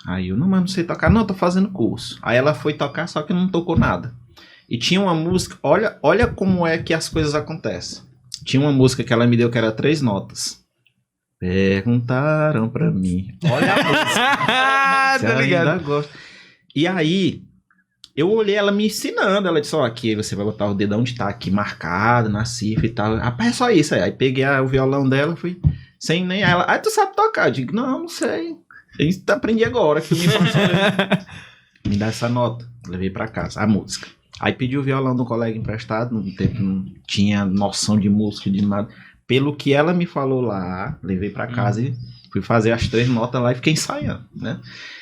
Aí eu, mas não sei tocar. Não, tô fazendo curso. Aí ela foi tocar, só que não tocou nada. E tinha uma música, olha como é que as coisas acontecem. Tinha uma música que ela me deu que era 3 notas. Perguntaram pra mim. Olha a música.
Tá ligado?
Ainda gosta. E aí, eu olhei ela me ensinando. Ela disse, aqui você vai botar o dedo onde tá aqui marcado, na cifra e tal. Rapaz, é só isso aí. Aí peguei o violão dela, fui sem nem ela. Tu sabe tocar? Eu digo, não sei. Eu aprendi agora que tu me passou. Me dá essa nota. Levei pra casa, a música. Aí pedi o violão do colega emprestado. No tempo não tinha noção de música, de nada. Pelo que ela me falou lá, levei pra casa e fui fazer as 3 notas lá e fiquei ensaiando, né?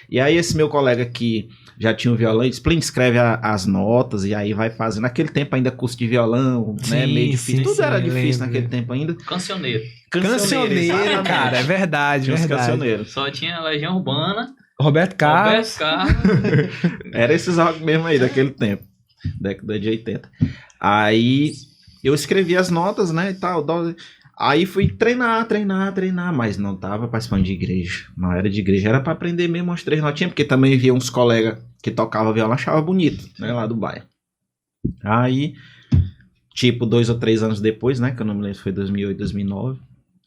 E aí esse meu colega que já tinha um violão, ele disse, escreve as notas e aí vai fazendo. Naquele tempo ainda curso de violão,
sim,
né? Meio difícil. Tudo era difícil
lembro.
naquele tempo ainda.
Cancioneiro,
cara, é verdade,
tinha
verdade.
Cancioneiros.
só tinha Legião Urbana,
Roberto Carlos.
Era esses rock mesmo aí daquele tempo, década de 80. Aí eu escrevi as notas, né, e tal. Aí fui treinar, mas não tava participando de igreja. Não era de igreja, era pra aprender mesmo as 3 notinhas, porque também via uns colegas que tocavam violão, achava bonito, né, lá do bairro. Aí, tipo, 2 ou 3 anos depois, né, que eu não me lembro se foi 2008, 2009.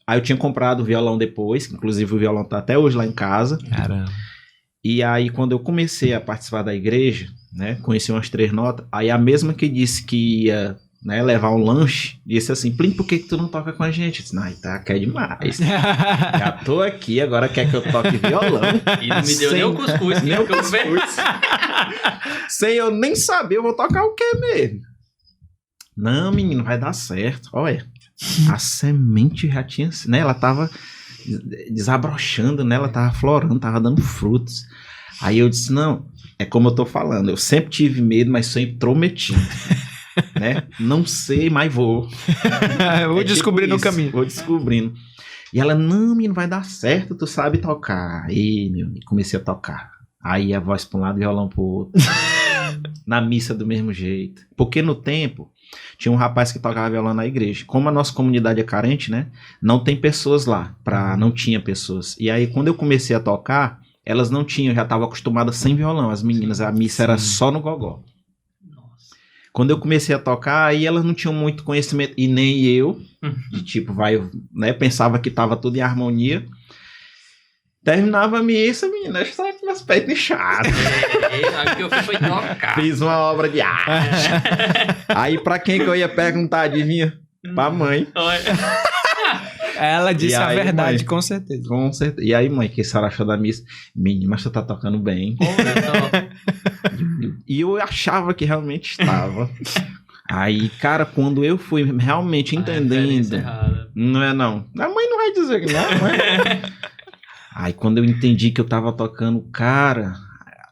Aí eu tinha comprado o violão depois, que inclusive o violão tá até hoje lá em casa.
Caramba.
E aí, quando eu comecei a participar da igreja, né, conheci umas 3 notas, aí a mesma que disse que ia... né, levar um lanche, disse assim, Plínio, por que tu não toca com a gente? Eu disse, não, tá, quer demais. Já tô aqui, agora quer que eu toque violão.
E não me deu nem o cuscuz.
Nem o cuscuz. Sem eu nem saber, eu vou tocar o quê mesmo? Não, menino, vai dar certo. Olha, a semente já tinha, né? Ela tava desabrochando, né? Ela tava florando, tava dando frutos. Aí eu disse, não, é como eu tô falando, eu sempre tive medo, mas sou intrometido, né? Não sei, mas vou.
Vou descobrir no
isso,
caminho.
Vou descobrindo. E ela, não, menino, vai dar certo, tu sabe tocar. Aí, meu amigo, comecei a tocar. Aí a voz pra um lado e violão pro outro. Na missa do mesmo jeito. Porque no tempo, tinha um rapaz que tocava violão na igreja. Como a nossa comunidade é carente, né? Não tem pessoas lá. Não tinha pessoas. E aí, quando eu comecei a tocar, elas não tinham, já estavam acostumadas sem violão. As meninas, a missa era só no gogó.
Nossa.
Quando eu comecei a tocar, aí elas não tinham muito conhecimento. E nem eu. De tipo, né? Pensava que tava tudo em harmonia. Terminava a missa, menina, eu saí com meus pés inchados.
Aí que eu fui tocar.
Fiz uma obra de arte. Aí pra quem que eu ia perguntar, adivinha? Pra mãe.
Ela disse
E
a
aí,
verdade,
mãe?
com certeza.
Com certeza. E aí, mãe, que a senhora achou da missa? Menina, mas você tá tocando bem. E eu achava que realmente estava. Aí, cara, quando eu fui realmente entendendo... Não é não. A mãe não vai dizer que não, mãe. Aí quando eu entendi que eu tava tocando, cara,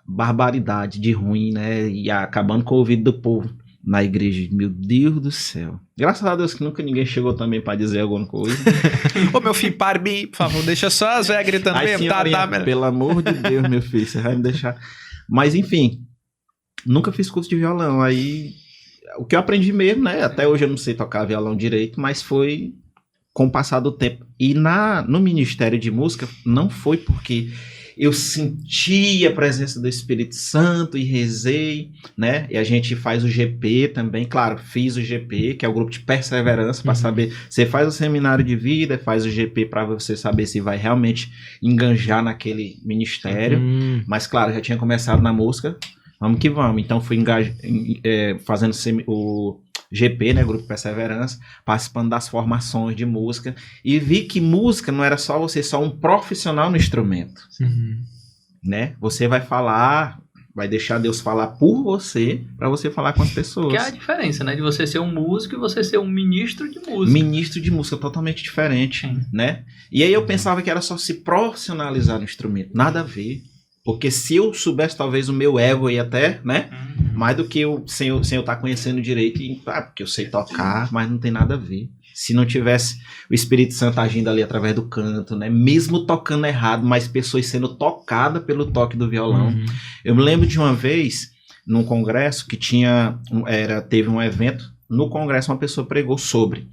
barbaridade de ruim, né? E acabando com o ouvido do povo na igreja. Meu Deus do céu. Graças a Deus que nunca ninguém chegou também pra dizer alguma coisa.
Ô, meu filho, pare bem, por favor, deixa só as velhas gritando
Aí,
mesmo.
senhorinha,
Tá,
pelo amor de Deus, meu filho, você vai me deixar... Mas enfim, nunca fiz curso de violão. Aí, o que eu aprendi mesmo, né? Até hoje eu não sei tocar violão direito, mas foi... com o passar do tempo. E no Ministério de Música, não foi porque eu senti a presença do Espírito Santo e rezei, né? E a gente faz o GP também, claro, fiz o GP, que é o grupo de perseverança, para saber, você faz o seminário de vida, faz o GP para você saber se vai realmente enganjar naquele ministério. Mas claro, já tinha começado na música, vamos que vamos. Então fui fazendo o GP, né, Grupo Perseverança, participando das formações de música, e vi que música não era só você, só um profissional no instrumento, né? Você vai falar, vai deixar Deus falar por você, para você falar com as pessoas.
Que é a diferença, né, de você ser um músico e você ser um ministro de música.
Ministro de música, totalmente diferente, né? E aí eu pensava que era só se profissionalizar no instrumento, nada a ver. Porque se eu soubesse, talvez o meu ego ia até, né? Mais do que eu, sem eu estar conhecendo direito. Porque eu sei tocar, mas não tem nada a ver. Se não tivesse o Espírito Santo agindo ali através do canto, né? Mesmo tocando errado, mas pessoas sendo tocadas pelo toque do violão. Eu me lembro de uma vez, num congresso, que teve um evento. No congresso, uma pessoa pregou sobre.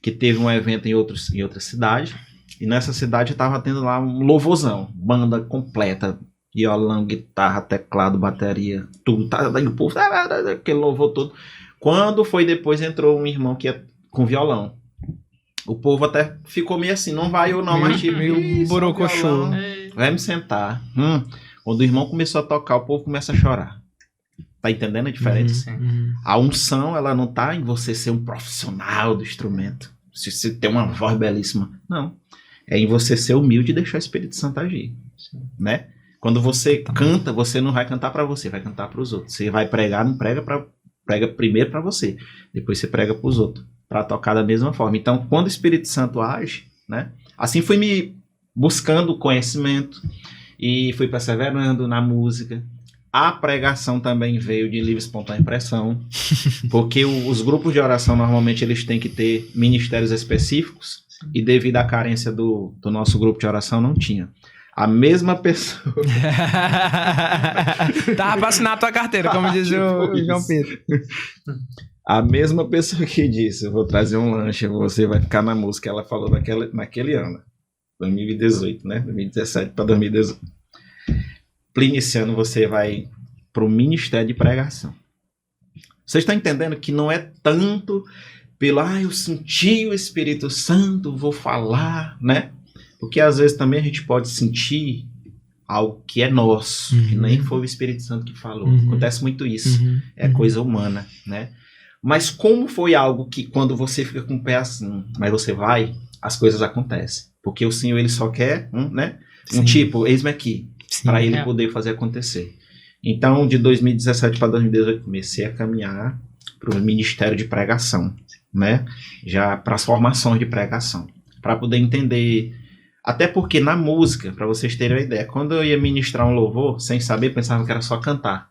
Que teve um evento em outra cidade. E nessa cidade estava tendo lá um louvorzão. Banda completa. Violão, guitarra, teclado, bateria, tudo. Daí o povo, aquele louvor todo. Quando foi depois, entrou um irmão que ia com violão. O povo até ficou meio assim, não vai ou não, mas tipo,
meio borocochô.
Vai me sentar. Quando o irmão começou a tocar, o povo começa a chorar. Tá entendendo a diferença? A unção, ela não tá em você ser um profissional do instrumento. Se você tem uma voz belíssima. Não. É em você ser humilde e deixar o Espírito Santo agir. Né? Quando você canta, você não vai cantar para você, vai cantar para os outros. Você vai pregar, não prega primeiro para você, depois você prega para os outros, para tocar da mesma forma. Então, quando o Espírito Santo age, né? Assim fui me buscando conhecimento e fui perseverando na música. A pregação também veio de livre e espontânea impressão, porque os grupos de oração normalmente eles têm que ter ministérios específicos e devido à carência do nosso grupo de oração não tinha. A mesma pessoa.
Tava pra assinar a tua carteira, como diz o João Pedro.
A mesma pessoa que disse, eu vou trazer um lanche, você vai ficar na música, ela falou naquele ano, 2018, né? 2017 para 2018. Iniciando, você vai para o Ministério de Pregação. Vocês estão entendendo que não é tanto pelo, eu senti o Espírito Santo, vou falar, né? Porque às vezes também a gente pode sentir algo que é nosso, que nem foi o Espírito Santo que falou. Acontece muito isso, é coisa humana, né? Mas como foi algo que quando você fica com o pé assim, mas você vai, as coisas acontecem. Porque o Senhor, ele só quer, né? Um tipo, eis-me aqui, para ele poder fazer acontecer. Então, de 2017 para 2018, comecei a caminhar o ministério de pregação, né? Já para as formações de pregação, para poder entender. Até porque na música, para vocês terem uma ideia, quando eu ia ministrar um louvor, sem saber, pensava que era só cantar,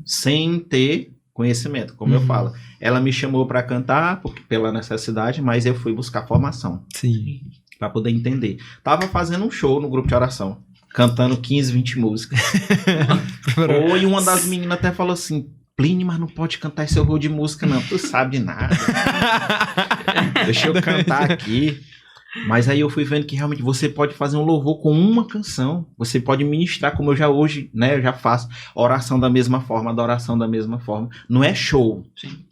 sem ter conhecimento, como eu falo. Ela me chamou para cantar pela necessidade, mas eu fui buscar formação.
Sim.
Para poder entender. Tava fazendo um show no grupo de oração, cantando 15, 20 músicas. E uma das meninas até falou assim: Plínio, mas não pode cantar esse horror de música não, tu sabe de nada. Deixa eu cantar aqui. Mas aí eu fui vendo que realmente você pode fazer um louvor com uma canção. Você pode ministrar, como eu já hoje, né, eu já faço, oração da mesma forma, adoração da mesma forma. Não é show.
Sim.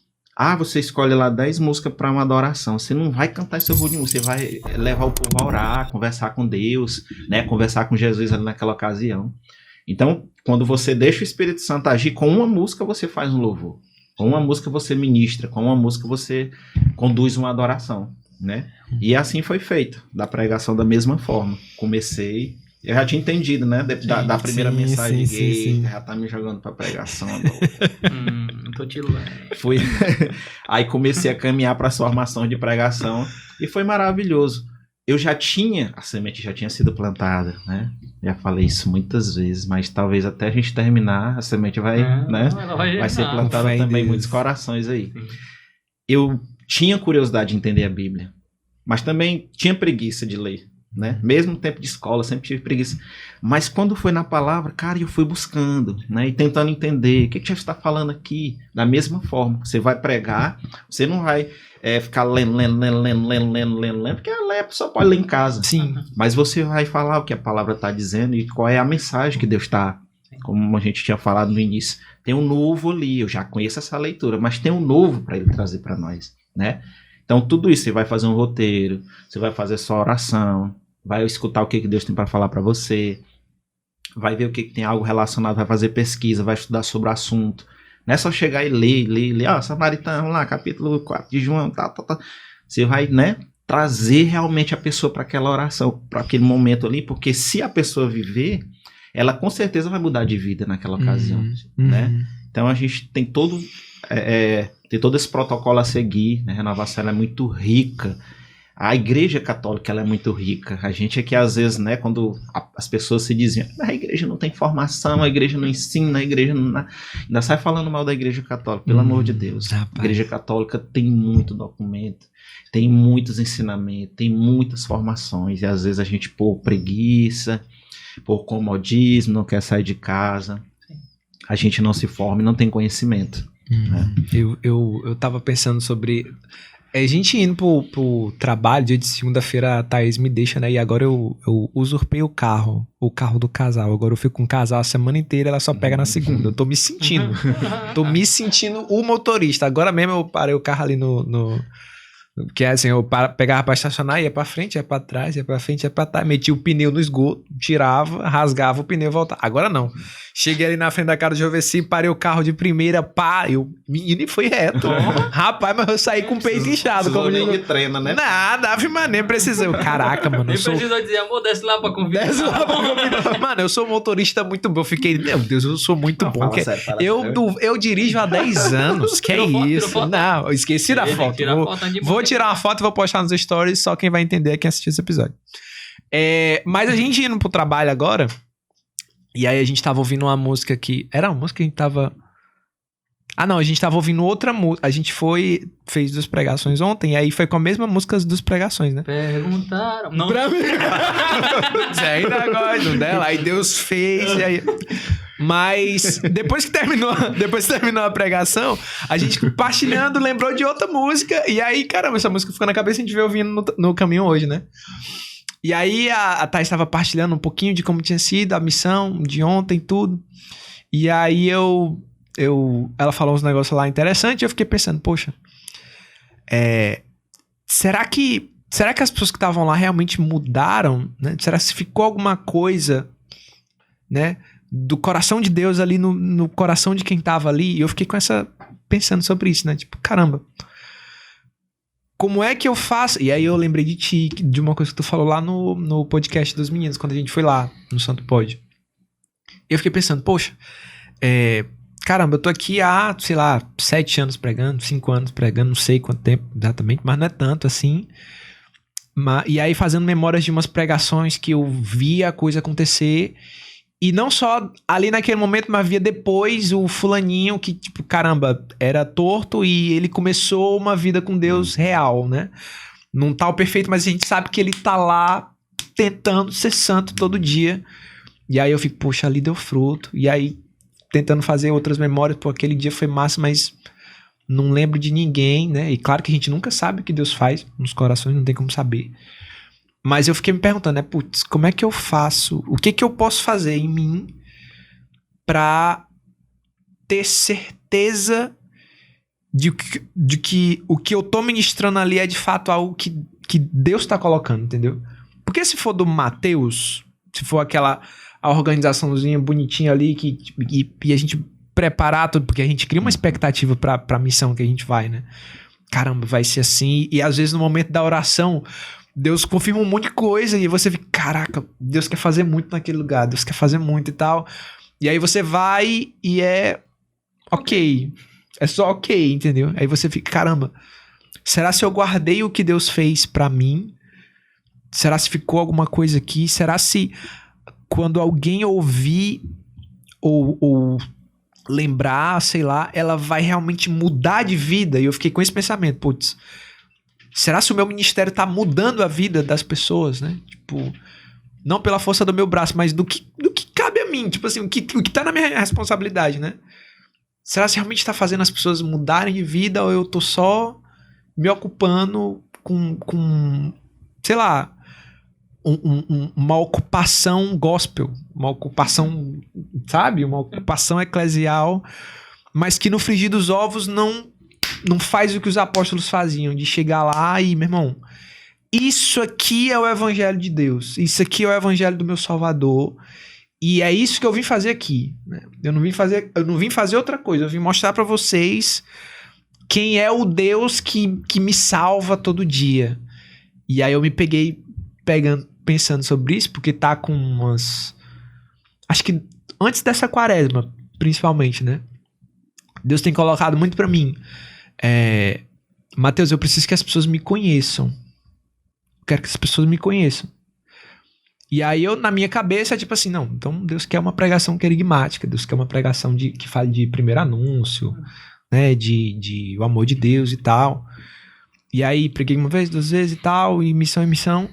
Você escolhe lá 10 músicas para uma adoração. Você não vai cantar esse horror de música. Você vai levar o povo a orar, conversar com Deus, né, conversar com Jesus ali naquela ocasião. Então, quando você deixa o Espírito Santo agir, com uma música você faz um louvor. Com uma música você ministra. Com uma música você conduz uma adoração, né? E assim foi feito, da pregação da mesma forma. Comecei, eu já tinha entendido, né? Da primeira mensagem gay, já tá me jogando pra pregação agora.
Tô te lendo.
Fui. Aí comecei a caminhar para as formações de pregação e foi maravilhoso. A semente já tinha sido plantada, né? Já falei isso muitas vezes, mas talvez até a gente terminar, a semente vai, né? Vai ser plantada também em muitos corações aí.
Sim.
Eu tinha curiosidade de entender a Bíblia, mas também tinha preguiça de ler, né? Mesmo no tempo de escola, sempre tive preguiça. Mas quando foi na palavra, cara, eu fui buscando, né? E tentando entender o que Jesus está falando aqui. Da mesma forma, você vai pregar, você não vai ficar lendo, porque a pessoa pode ler em casa.
Sim.
Mas você vai falar o que a palavra está dizendo e qual é a mensagem que Deus está, como a gente tinha falado no início. Tem um novo ali, eu já conheço essa leitura, mas tem um novo para ele trazer para nós, né? Então tudo isso, você vai fazer um roteiro, você vai fazer sua oração, vai escutar o que Deus tem para falar para você, vai ver o que tem algo relacionado, vai fazer pesquisa, vai estudar sobre o assunto. Não é só chegar e ler, Samaritano lá, capítulo 4 de João, tá. Você vai, né, trazer realmente a pessoa para aquela oração, para aquele momento ali, porque se a pessoa viver, ela com certeza vai mudar de vida naquela ocasião, né? Então a gente tem todo esse protocolo a seguir, né? A renovação ela é muito rica. A igreja católica ela é muito rica. A gente aqui às vezes, né, quando as pessoas se diziam, a igreja não tem formação, a igreja não ensina, a igreja não... Ainda sai falando mal da igreja católica, pelo amor de Deus. Rapaz. A igreja católica tem muito documento, tem muitos ensinamentos, tem muitas formações, e às vezes a gente por preguiça, por comodismo, não quer sair de casa, a gente não se forma e não tem conhecimento. Né?
Eu tava pensando sobre... A gente indo pro trabalho, dia de segunda-feira a Thaís me deixa, né? E agora eu usurpei o carro do casal. Agora eu fico com o casal a semana inteira, ela só pega na segunda. Eu tô me sentindo o motorista. Agora mesmo eu parei o carro ali que é assim, eu pegava pra estacionar, ia pra frente, ia pra trás, ia pra frente, ia pra trás, metia o pneu no esgoto, tirava, rasgava o pneu e voltava. Agora não. Cheguei ali na frente da casa do Joveci, parei o carro de primeira, menino, e foi reto. Rapaz, mas eu saí com o peito inchado.
Como ninguém treina, né?
Nada, mas nem precisei. Caraca, mano.
Nem precisou dizer, amor, desce lá pra convidar.
Mano, eu sou motorista muito bom. Eu fiquei, meu Deus, eu sou muito bom. Eu dirijo há 10 anos. Que é isso? Não, eu esqueci da foto. Vou tirar uma foto e vou postar nos stories. Só quem vai entender é quem assistiu esse episódio. Mas a gente indo pro trabalho agora. E aí a gente tava ouvindo uma música que... Era uma música que a gente tava... não, a gente tava ouvindo outra música. A gente fez 2 pregações ontem, e aí foi com a mesma música das pregações, né?
Perguntaram. Não.
Pra mim. Você ainda gosta dela, aí Deus fez, e aí... Mas depois que terminou a pregação, a gente compartilhando lembrou de outra música, e aí, caramba, essa música ficou na cabeça e a gente veio ouvindo no caminho hoje, né? E aí a Thaís estava partilhando um pouquinho de como tinha sido a missão de ontem, tudo. E aí ela falou uns negócios lá interessantes e eu fiquei pensando, poxa, será que as pessoas que estavam lá realmente mudaram, né? Será que ficou alguma coisa, né, do coração de Deus ali no coração de quem estava ali? E eu fiquei pensando sobre isso, né? Tipo, caramba, como é que eu faço? E aí eu lembrei de ti, de uma coisa que tu falou lá no podcast dos meninos, quando a gente foi lá no Santo Pod. E eu fiquei pensando, poxa, caramba, eu tô aqui há, sei lá, 7 anos pregando, 5 anos pregando, não sei quanto tempo exatamente, mas não é tanto assim. E aí fazendo memórias de umas pregações que eu via a coisa acontecer. E não só ali naquele momento, mas via depois o fulaninho que, tipo, caramba, era torto e ele começou uma vida com Deus real, né? Não tá o perfeito, mas a gente sabe que ele tá lá tentando ser santo todo dia. E aí eu fico, poxa, ali deu fruto. E aí tentando fazer outras memórias, pô, aquele dia foi massa, mas não lembro de ninguém, né? E claro que a gente nunca sabe o que Deus faz nos corações, não tem como saber. Mas eu fiquei me perguntando, né? Putz, como é que eu faço? O que eu posso fazer em mim pra ter certeza de que o que eu tô ministrando ali é de fato algo que Deus tá colocando, entendeu? Porque se for do Mateus, se for a organizaçãozinha bonitinha ali e a gente preparar tudo, porque a gente cria uma expectativa pra missão que a gente vai, né? Caramba, vai ser assim. E às vezes no momento da oração, Deus confirma um monte de coisa e você fica, caraca, Deus quer fazer muito naquele lugar, Deus quer fazer muito e tal. E aí você vai e é ok. É só ok, entendeu? Aí você fica, caramba, será se eu guardei o que Deus fez pra mim? Será se ficou alguma coisa aqui? Será se quando alguém ouvir ou lembrar, sei lá, ela vai realmente mudar de vida? E eu fiquei com esse pensamento, putz, será se o meu ministério tá mudando a vida das pessoas, né? Tipo, não pela força do meu braço, mas do que cabe a mim, tipo assim, o que tá na minha responsabilidade, né? Será se realmente tá fazendo as pessoas mudarem de vida ou eu tô só me ocupando com sei lá, uma ocupação gospel, uma ocupação, sabe? Uma ocupação eclesial, mas que no frigir dos ovos não faz o que os apóstolos faziam, de chegar lá e, meu irmão, isso aqui é o evangelho de Deus, isso aqui é o evangelho do meu Salvador, e é isso que eu vim fazer aqui, né? Eu não vim fazer outra coisa, eu vim mostrar pra vocês quem é o Deus que me salva todo dia. E aí eu me peguei pensando sobre isso, porque tá com umas... Acho que antes dessa quaresma, principalmente, né? Deus tem colocado muito pra mim. Mateus, eu preciso que as pessoas me conheçam. Eu quero que as pessoas me conheçam. E aí eu, na minha cabeça, tipo assim, não, então Deus quer uma pregação querigmática, Deus quer uma pregação que fale de primeiro anúncio, né? De o amor de Deus e tal. E aí preguei uma vez, 2 vezes e tal, e missão em missão.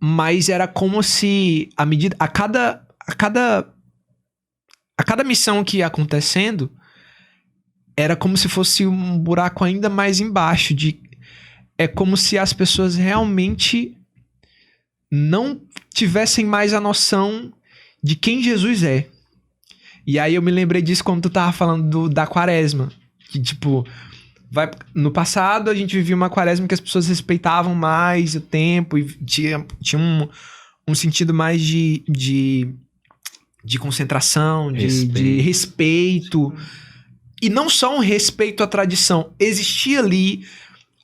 Mas era como se a cada missão que ia acontecendo, era como se fosse um buraco ainda mais embaixo. É como se as pessoas realmente não tivessem mais a noção de quem Jesus é. E aí eu me lembrei disso quando tu tava falando da quaresma. Que tipo, no passado a gente vivia uma quaresma que as pessoas respeitavam mais o tempo e tinha um sentido mais de concentração, de respeito. E não só um respeito à tradição. Existia ali,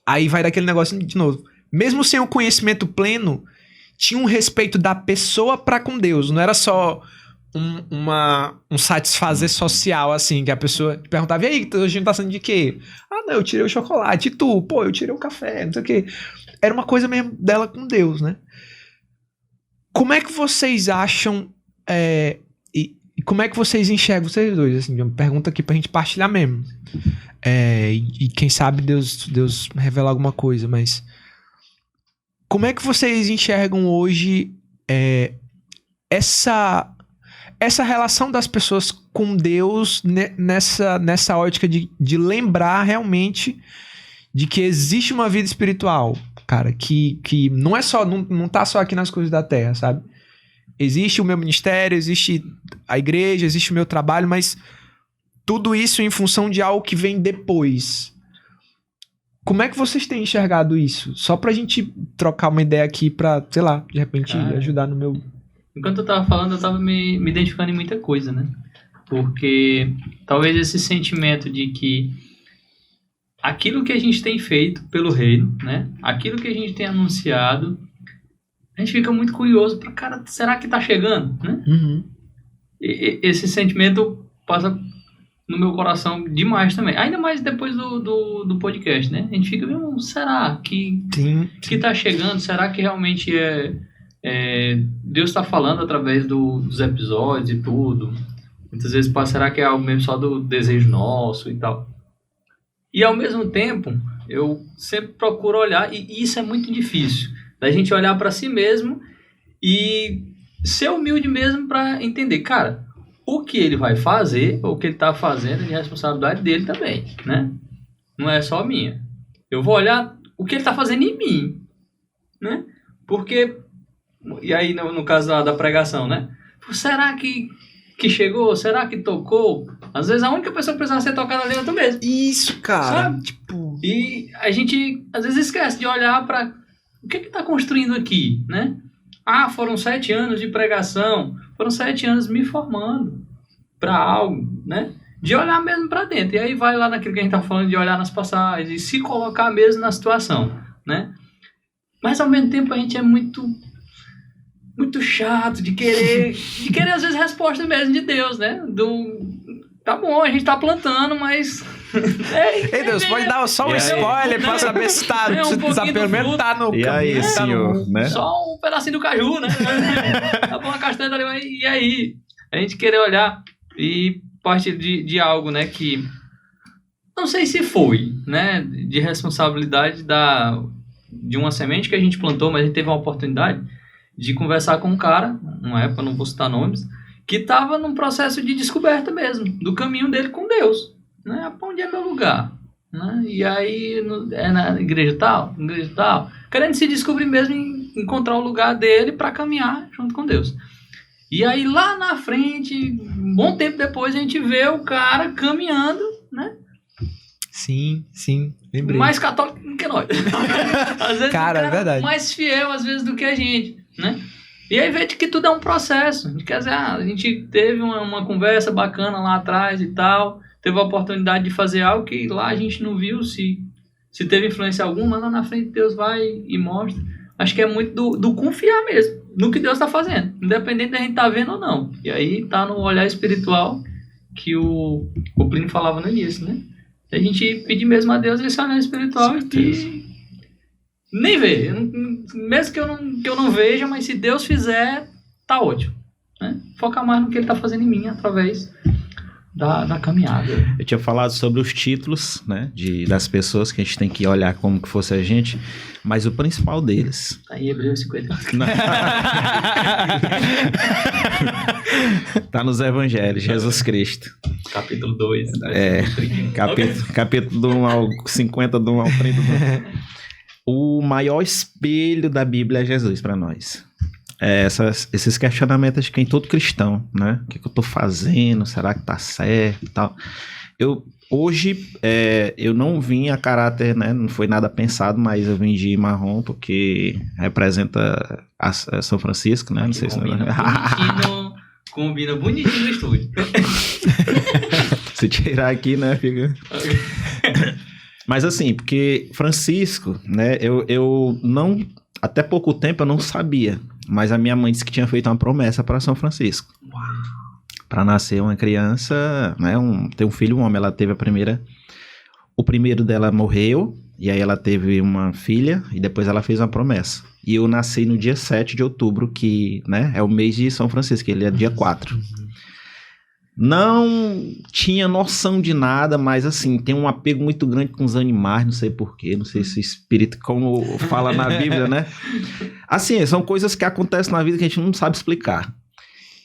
aí vai daquele negócio de novo. Mesmo sem o conhecimento pleno, tinha um respeito da pessoa pra com Deus. Não era só um satisfazer social, assim, que a pessoa perguntava, e aí, hoje a gente tá saindo de quê? Ah, não, eu tirei o chocolate. E tu? Pô, eu tirei o café, não sei o quê. Era uma coisa mesmo dela com Deus, né? Como é que vocês acham... E como é que vocês enxergam, vocês dois? Assim, uma pergunta aqui pra gente partilhar mesmo. E quem sabe Deus revela alguma coisa, mas... Como é que vocês enxergam hoje essa relação das pessoas com Deus nessa ótica de lembrar realmente de que existe uma vida espiritual, cara, que não é só, não tá só aqui nas coisas da terra, sabe? Existe o meu ministério, existe a igreja, existe o meu trabalho, mas tudo isso em função de algo que vem depois. Como é que vocês têm enxergado isso? Só pra gente trocar uma ideia aqui pra, sei lá, de repente ajudar no meu...
Enquanto eu tava falando, eu tava me identificando em muita coisa, né? Porque talvez esse sentimento de que aquilo que a gente tem feito pelo reino, né? Aquilo que a gente tem anunciado, a gente fica muito curioso pra, cara, será que tá chegando, né?
Uhum.
Esse sentimento passa no meu coração demais também. Ainda mais depois do podcast, né? A gente fica meio, será que tá chegando? Será que realmente Deus está falando através dos episódios e tudo? Muitas vezes, será que é algo mesmo só do desejo nosso e tal? E ao mesmo tempo, eu sempre procuro olhar, e isso é muito difícil, da gente olhar para si mesmo e ser humilde mesmo para entender, cara, o que ele vai fazer, ou o que ele está fazendo é de responsabilidade dele também, né? Não é só minha. Eu vou olhar o que ele está fazendo em mim, né? Porque, e aí no caso da pregação, né? Será que chegou? Será que tocou? Às vezes a única pessoa que precisava ser tocada ali é tu mesmo.
Isso, cara.
Sabe? Tipo... E a gente às vezes esquece de olhar para o que está construindo aqui, né? Foram 7 anos de pregação, foram 7 anos me formando para algo, né? De olhar mesmo para dentro. E aí vai lá naquilo que a gente tá falando, de olhar nas passagens, e se colocar mesmo na situação, né? Mas ao mesmo tempo a gente é muito chato de querer às vezes resposta mesmo de Deus, né? Tá bom, a gente tá plantando, mas...
Ei, Deus, pode dar só um spoiler pra saber se tá, pelo menos tá no
caminho. E aí, senhor, né?
Só um pedacinho do caju, né? Tá bom, a castanha ali, mas e aí? A gente querer olhar e partir de algo, né, que... Não sei se foi, né, de responsabilidade de uma semente que a gente plantou, mas a gente teve uma oportunidade de conversar com um cara, numa época, não vou citar nomes, que estava num processo de descoberta mesmo, do caminho dele com Deus, né? Onde é meu lugar? Né? E aí, é na igreja tal, querendo se descobrir mesmo e encontrar o lugar dele para caminhar junto com Deus. E aí, lá na frente, um bom tempo depois, a gente vê o cara caminhando, né?
Sim, lembrei.
Mais católico do que nós. Às vezes,
cara, é verdade.
Mais fiel, às vezes, do que a gente, né? E aí vê que tudo é um processo. Quer dizer, a gente teve uma conversa bacana lá atrás e tal, teve a oportunidade de fazer algo que lá a gente não viu se teve influência alguma, mas lá na frente Deus vai e mostra. Acho que é muito do confiar mesmo no que Deus está fazendo, independente da gente estar vendo ou não. E aí tá no olhar espiritual que o Plínio falava no início, né? A gente pedir mesmo a Deus esse olhar espiritual e nem ver. Mesmo que eu não veja, mas se Deus fizer, tá ótimo. Né? Focar mais no que Ele tá fazendo em mim através da caminhada.
Eu tinha falado sobre os títulos, né, das pessoas que a gente tem que olhar como que fosse a gente, mas o principal deles...
Aí, Hebreus 50.
Tá nos evangelhos, Jesus Cristo.
Capítulo 2.
Capítulo do 1 ao 50, do 1 ao 30. O maior espelho da Bíblia é Jesus para nós. Esses questionamentos que em todo cristão, né? O que eu tô fazendo? Será que tá certo e tal? Hoje, eu não vim a caráter, né? Não foi nada pensado, mas eu vim de marrom porque representa a São Francisco, né? Não sei se...
Combina bonitinho no estúdio.
Se tirar aqui, né? Fica... Mas assim, porque Francisco, né? Eu não... Até pouco tempo eu não sabia, mas a minha mãe disse que tinha feito uma promessa para São Francisco. Para nascer uma criança, né? Ter um filho, um homem. Ela teve o primeiro dela morreu, e aí ela teve uma filha, e depois ela fez uma promessa. E eu nasci no dia 7 de outubro, que, né, é o mês de São Francisco, ele é dia 4. Não tinha noção de nada, mas assim, tem um apego muito grande com os animais, não sei porquê, não sei se o espírito, como fala na Bíblia, né? Assim, são coisas que acontecem na vida que a gente não sabe explicar.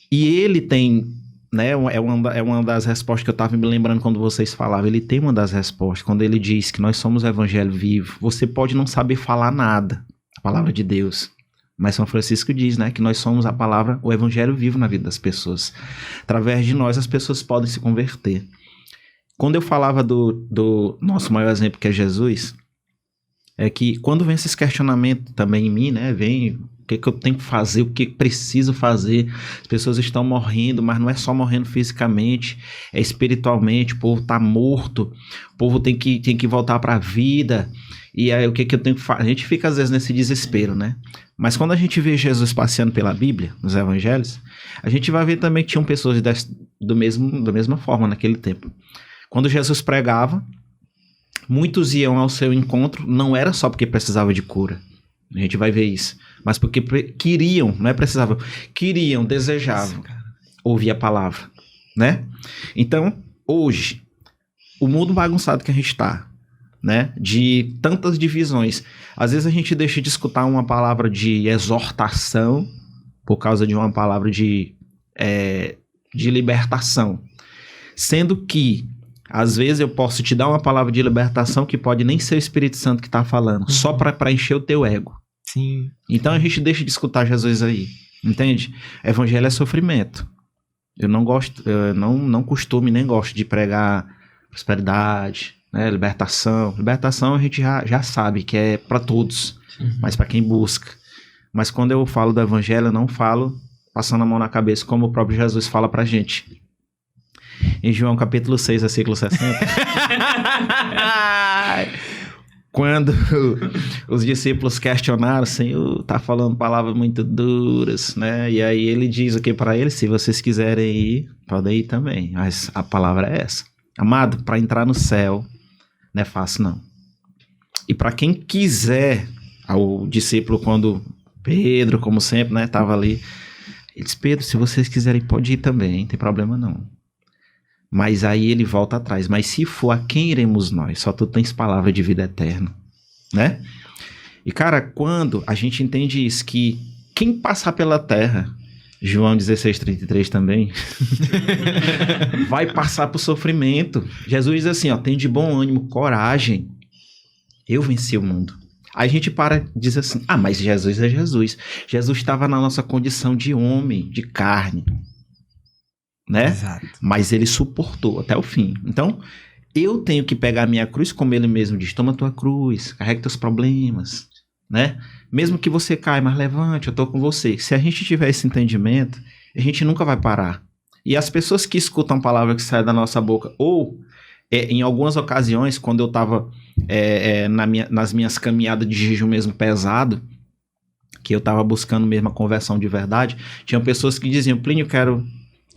E ele tem, né, é uma das respostas que eu estava me lembrando quando vocês falavam, ele tem uma das respostas, quando ele diz que nós somos o evangelho vivo. Você pode não saber falar nada, a palavra de Deus, mas São Francisco diz, né, que nós somos a palavra, o evangelho vivo na vida das pessoas. Através de nós, as pessoas podem se converter. Quando eu falava do nosso maior exemplo, que é Jesus, é que quando vem esses questionamentos também em mim, né, vem o que eu tenho que fazer, o que preciso fazer, as pessoas estão morrendo, mas não é só morrendo fisicamente, é espiritualmente, o povo está morto, o povo tem que voltar para a vida, e aí o que eu tenho que fazer? A gente fica às vezes nesse desespero, né? Mas quando a gente vê Jesus passeando pela Bíblia, nos evangelhos, a gente vai ver também que tinham pessoas da mesma forma naquele tempo. Quando Jesus pregava, muitos iam ao seu encontro, não era só porque precisava de cura, a gente vai ver isso, mas porque queriam, não é precisavam, queriam, desejavam ouvir a palavra, né? Então, hoje, o mundo bagunçado que a gente está, né, de tantas divisões, às vezes a gente deixa de escutar uma palavra de exortação por causa de uma palavra de libertação, sendo que às vezes eu posso te dar uma palavra de libertação que pode nem ser o Espírito Santo que está falando, só para encher o teu ego.
Sim.
Então a gente deixa de escutar Jesus aí, entende? Evangelho é sofrimento. Eu não gosto, não costumo nem gosto de pregar prosperidade, né, libertação. Libertação a gente já sabe que é para todos, mas para quem busca. Mas quando eu falo do evangelho, eu não falo passando a mão na cabeça, como o próprio Jesus fala pra gente. Em João capítulo 6, versículo 60. Quando os discípulos questionaram, Senhor, tá falando palavras muito duras, né? E aí ele diz aqui para eles, se vocês quiserem ir, podem ir também. Mas a palavra é essa. Amado, para entrar no céu, não é fácil não. E para quem quiser, o discípulo, quando Pedro, como sempre, né, tava ali, ele disse, Pedro, se vocês quiserem, pode ir também, não tem problema não. Mas aí ele volta atrás. Mas se for, a quem iremos nós? Só tu tens palavra de vida eterna, né? E cara, quando a gente entende isso, que quem passar pela terra, João 16:33 também, vai passar por sofrimento. Jesus diz assim, ó, tem de bom ânimo, coragem. Eu venci o mundo. Aí a gente para e diz assim, mas Jesus é Jesus. Jesus estava na nossa condição de homem, de carne, né?
Exato.
Mas ele suportou até o fim. Então, eu tenho que pegar a minha cruz, como ele mesmo diz, toma tua cruz, carrega teus problemas, né? Mesmo que você caia, mas levante, eu tô com você. Se a gente tiver esse entendimento, a gente nunca vai parar. E as pessoas que escutam a palavra que sai da nossa boca, ou em algumas ocasiões, quando eu estava nas minhas caminhadas de jejum mesmo pesado, que eu estava buscando mesmo a conversão de verdade, tinham pessoas que diziam, Plínio, eu quero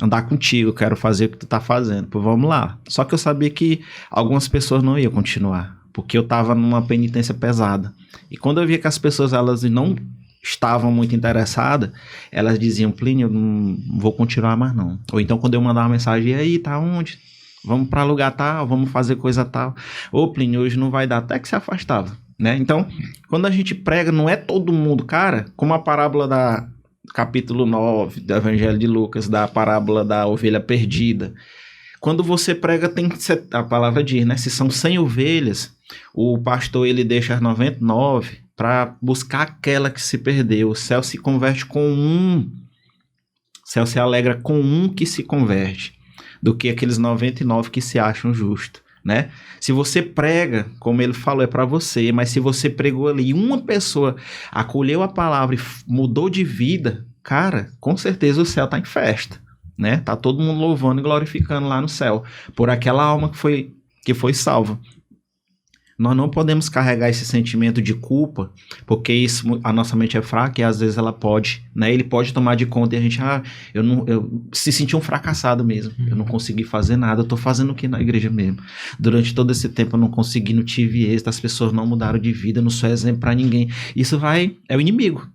andar contigo, quero fazer o que tu tá fazendo, pô, vamos lá. Só que eu sabia que algumas pessoas não iam continuar, porque eu estava numa penitência pesada. E quando eu via que as pessoas elas não estavam muito interessadas, elas diziam, Plínio, eu não vou continuar mais não. Ou então quando eu mandava uma mensagem, e aí, tá onde? Vamos para lugar tal, vamos fazer coisa tal. Ô, Plínio, hoje não vai dar, até que se afastava, né? Então, quando a gente prega, não é todo mundo, cara, como a parábola da capítulo 9 do Evangelho de Lucas, da parábola da ovelha perdida. Quando você prega, tem que ser, a palavra diz, né? Se são 100 ovelhas, o pastor ele deixa as 99 para buscar aquela que se perdeu. O céu se converte com um. O céu se alegra com um que se converte, do que aqueles 99 que se acham justos, né? Se você prega, como ele falou, é para você, mas se você pregou ali e uma pessoa acolheu a palavra e mudou de vida, cara, com certeza o céu tá em festa, né? Tá todo mundo louvando e glorificando lá no céu por aquela alma que foi salva. Nós não podemos carregar esse sentimento de culpa, porque isso, a nossa mente é fraca e às vezes ela pode, né? Ele pode tomar de conta e a gente, eu se sentir um fracassado mesmo. Eu não consegui fazer nada, eu tô fazendo o que na igreja mesmo? Durante todo esse tempo eu não consegui, não tive êxito, as pessoas não mudaram de vida, eu não sou exemplo pra ninguém. Isso é o inimigo,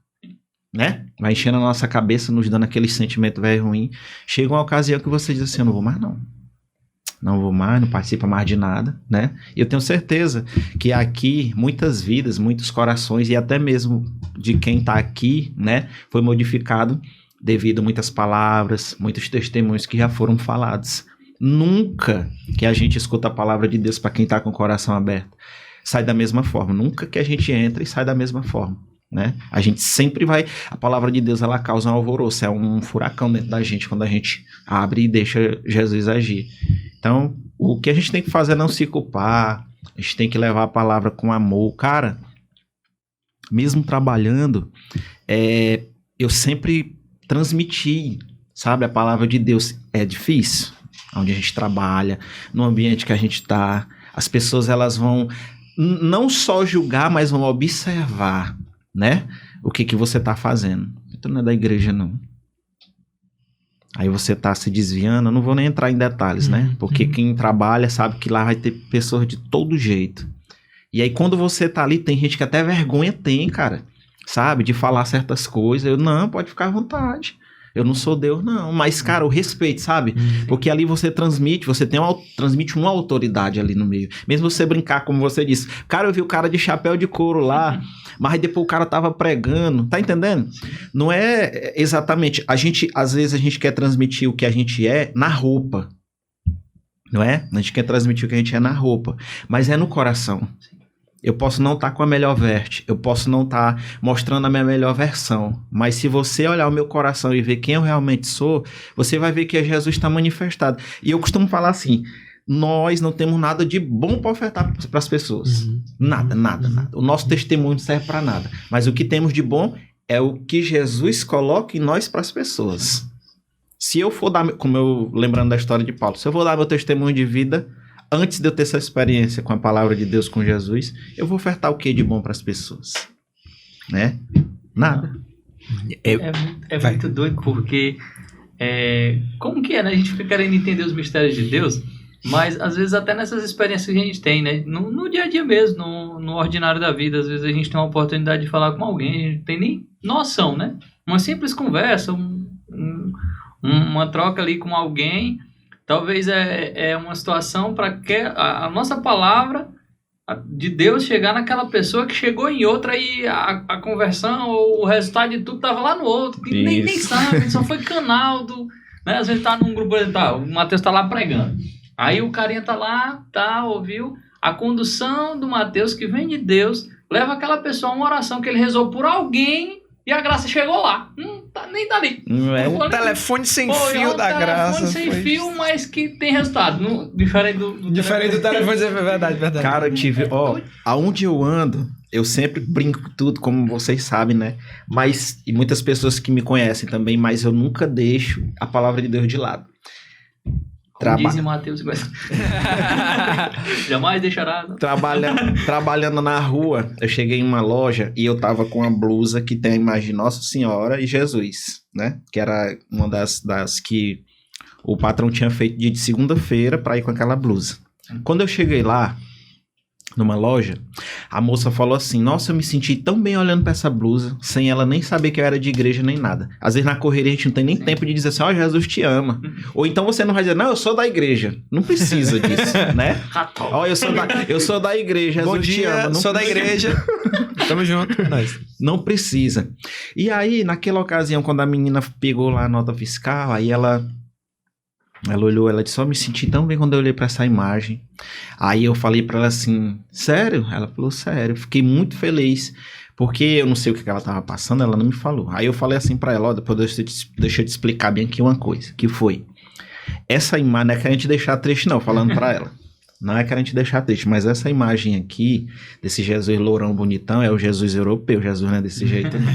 né? Vai enchendo a nossa cabeça, nos dando aquele sentimento velho ruim. Chega uma ocasião que você diz assim, eu não vou mais não vou mais, não participa mais de nada, né? E eu tenho certeza que aqui, muitas vidas, muitos corações, e até mesmo de quem tá aqui, né, foi modificado devido a muitas palavras, muitos testemunhos que já foram falados. Nunca que a gente escuta a palavra de Deus para quem tá com o coração aberto, sai da mesma forma. Nunca que a gente entra e sai da mesma forma, né? A gente sempre vai... A palavra de Deus, ela causa um alvoroço, é um furacão dentro da gente quando a gente abre e deixa Jesus agir. Então, o que a gente tem que fazer é não se culpar, a gente tem que levar a palavra com amor. Cara, mesmo trabalhando, eu sempre transmiti, sabe, a palavra de Deus. É difícil, onde a gente trabalha, no ambiente que a gente está, as pessoas elas vão não só julgar, mas vão observar, né, o que você está fazendo. Tu não é da igreja, não. Aí você tá se desviando, eu não vou nem entrar em detalhes, né? Porque quem trabalha sabe que lá vai ter pessoas de todo jeito. E aí quando você tá ali, tem gente que até vergonha tem, cara. Sabe? De falar certas coisas. Não, pode ficar à vontade. Eu não sou Deus, não. Mas, cara, o respeito, sabe? Porque ali você transmite uma autoridade ali no meio. Mesmo você brincar, como você disse. Cara, eu vi o cara de chapéu de couro lá, mas depois o cara tava pregando. Tá entendendo? Não é exatamente... Às vezes a gente quer transmitir o que a gente é na roupa. Não é? A gente quer transmitir o que a gente é na roupa. Mas é no coração. Eu posso não estar com a melhor veste, eu posso não estar mostrando a minha melhor versão, mas se você olhar o meu coração e ver quem eu realmente sou, você vai ver que Jesus está manifestado. E eu costumo falar assim, nós não temos nada de bom para ofertar para as pessoas. Nada. O nosso testemunho não serve para nada. Mas o que temos de bom é o que Jesus coloca em nós para as pessoas. Se eu for dar, lembrando da história de Paulo, se eu vou dar meu testemunho de vida... Antes de eu ter essa experiência com a palavra de Deus, com Jesus, eu vou ofertar o que de bom para as pessoas? Né? Nada.
É muito doido, porque como que é, né? A gente fica querendo entender os mistérios de Deus, mas às vezes até nessas experiências que a gente tem, né? No dia a dia mesmo, no ordinário da vida, às vezes a gente tem uma oportunidade de falar com alguém, a gente não tem nem noção, né? Uma simples conversa, uma troca ali com alguém... Talvez é uma situação para que a nossa palavra de Deus chegar naquela pessoa que chegou em outra e a conversão ou o resultado de tudo estava lá no outro. Que nem sabe, só foi canal do... Né? Às vezes está num grupo, o Mateus está lá pregando. Aí o carinha está lá, ouviu? A condução do Mateus que vem de Deus leva aquela pessoa a uma oração que ele rezou por alguém e a graça chegou lá. Nem tá ali.
Um telefone sem fio da graça.
Um telefone sem fio, mas que tem resultado. Diferente do
telefone, é verdade.
Cara, eu tive... aonde eu ando, eu sempre brinco tudo, como vocês sabem, né? Mas, e muitas pessoas que me conhecem também, mas eu nunca deixo a palavra de Deus de lado.
Diz em Mateus 50. Jamais deixará.
Trabalhando na rua, eu cheguei em uma loja e eu tava com uma blusa que tem a imagem de Nossa Senhora e Jesus, né? Que era uma das que o patrão tinha feito de segunda-feira para ir com aquela blusa. Quando eu cheguei lá, numa loja, a moça falou assim, nossa, eu me senti tão bem olhando pra essa blusa, sem ela nem saber que eu era de igreja nem nada. Às vezes na correria a gente não tem nem tempo de dizer assim, Jesus te ama. Ou então você não vai dizer, não, eu sou da igreja. Não precisa disso, né? Eu sou da igreja, Jesus te ama. Não
sou da igreja. Tamo junto.
Não precisa. E aí, naquela ocasião, quando a menina pegou lá a nota fiscal, aí ela olhou, ela disse, me senti tão bem quando eu olhei pra essa imagem. Aí eu falei pra ela assim, sério? Ela falou, sério. Fiquei muito feliz, porque eu não sei o que ela tava passando, ela não me falou. Aí eu falei assim pra ela, depois deixa eu te explicar bem aqui uma coisa, que foi, essa imagem, não é querendo te deixar triste não, falando pra ela. Não é querendo te deixar triste, mas essa imagem aqui, desse Jesus lourão bonitão, é o Jesus europeu, Jesus não é desse jeito não.